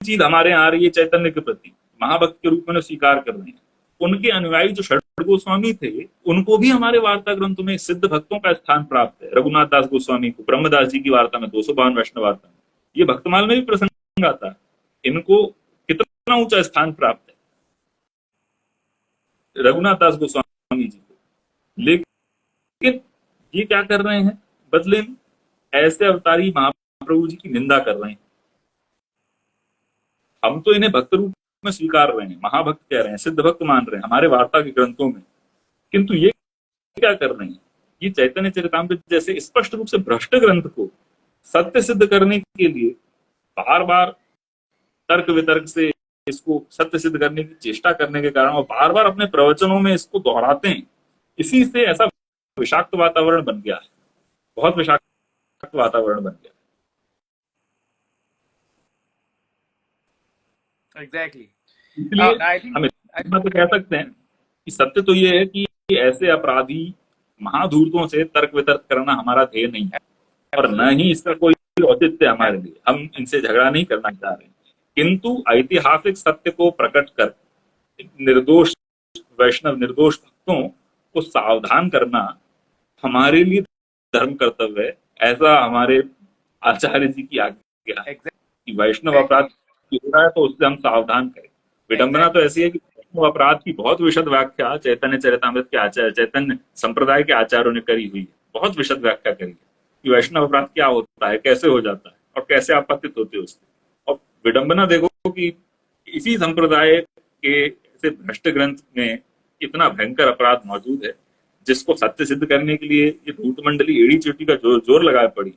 चीज हमारे यहाँ आ रही है चैतन्य के प्रति, महाभक्त के रूप में स्वीकार कर रहे हैं। उनके अनुयायी जो षड गोस्वामी थे, उनको भी हमारे वार्ता ग्रंथों में सिद्ध भक्तों का स्थान प्राप्त है। रघुनाथ दास गोस्वामी को ब्रह्मदास जी की वार्ता में 252 वैष्णव वार्ता में, ये भक्तमाल में भी प्रसंग आता है। इनको कितना ऊंचा स्थान प्राप्त है रघुनाथ दास गोस्वामी जी को। लेकिन ये क्या कर रहे हैं, बदले में ऐसे अवतारी महाप्रभु जी की निंदा कर रहे हैं। हम तो इन्हें भक्त रूप में स्वीकार रहे हैं, महाभक्त कह रहे हैं, सिद्ध भक्त मान रहे हैं हमारे वार्ता के ग्रंथों में, किंतु ये क्या कर रहे हैं, ये चैतन्य चरितामृत जैसे स्पष्ट रूप से भ्रष्ट ग्रंथ को सत्य सिद्ध करने के लिए बार बार तर्क वितर्क से इसको सत्य सिद्ध करने की चेष्टा करने के कारण, और बार बार अपने प्रवचनों में इसको दोहराते हैं। इसी से ऐसा विषाक्त वातावरण बन गया है, बहुत विषाक्त वातावरण बन गया। एग्जैक्टली। इसलिए हम इतना तो कह सकते हैं कि सत्य तो ये है कि ऐसे अपराधी महाधूर्तों से तर्क वितर्क करना हमारा ध्येय नहीं है, और न ही इसका कोई औचित्य हमारे लिए, हम इनसे झगड़ा नहीं करना चाह रहे हैं। किंतु ऐतिहासिक सत्य को प्रकट कर निर्दोष वैष्णव, निर्दोष भक्तों को सावधान करना हमारे लिए धर्म कर्तव्य है, ऐसा हमारे आचार्य जी की आज्ञा है कि वैष्णव अपराध हो रहा है तो उससे हम सावधान करें। विडंबना तो ऐसी है कि वैष्णव अपराध की बहुत विशद व्याख्या चैतन्य चरितामृत के आचार्य, चैतन्य संप्रदाय के आचार्यों ने करी हुई है, बहुत विशद व्याख्या करी है कि वैष्णव अपराध क्या होता है, कैसे हो जाता है और कैसे आपत्तित होते हैं उससे। और विडंबना देखो कि इसी संप्रदाय के ऐसे भ्रष्ट ग्रंथ में इतना भयंकर अपराध मौजूद है, जिसको सत्य सिद्ध करने के लिए ये धूर्त मंडली एड़ी चोटी का जोर लगाए पड़ी।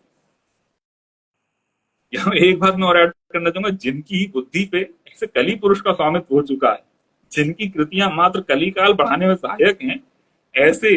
यहाँ एक बात मैं और ऐड करना चाहूंगा, जिनकी बुद्धि पे ऐसे कली पुरुष का स्वामित्व हो चुका है, जिनकी कृतियां मात्र कली काल बढ़ाने में सहायक हैं, ऐसे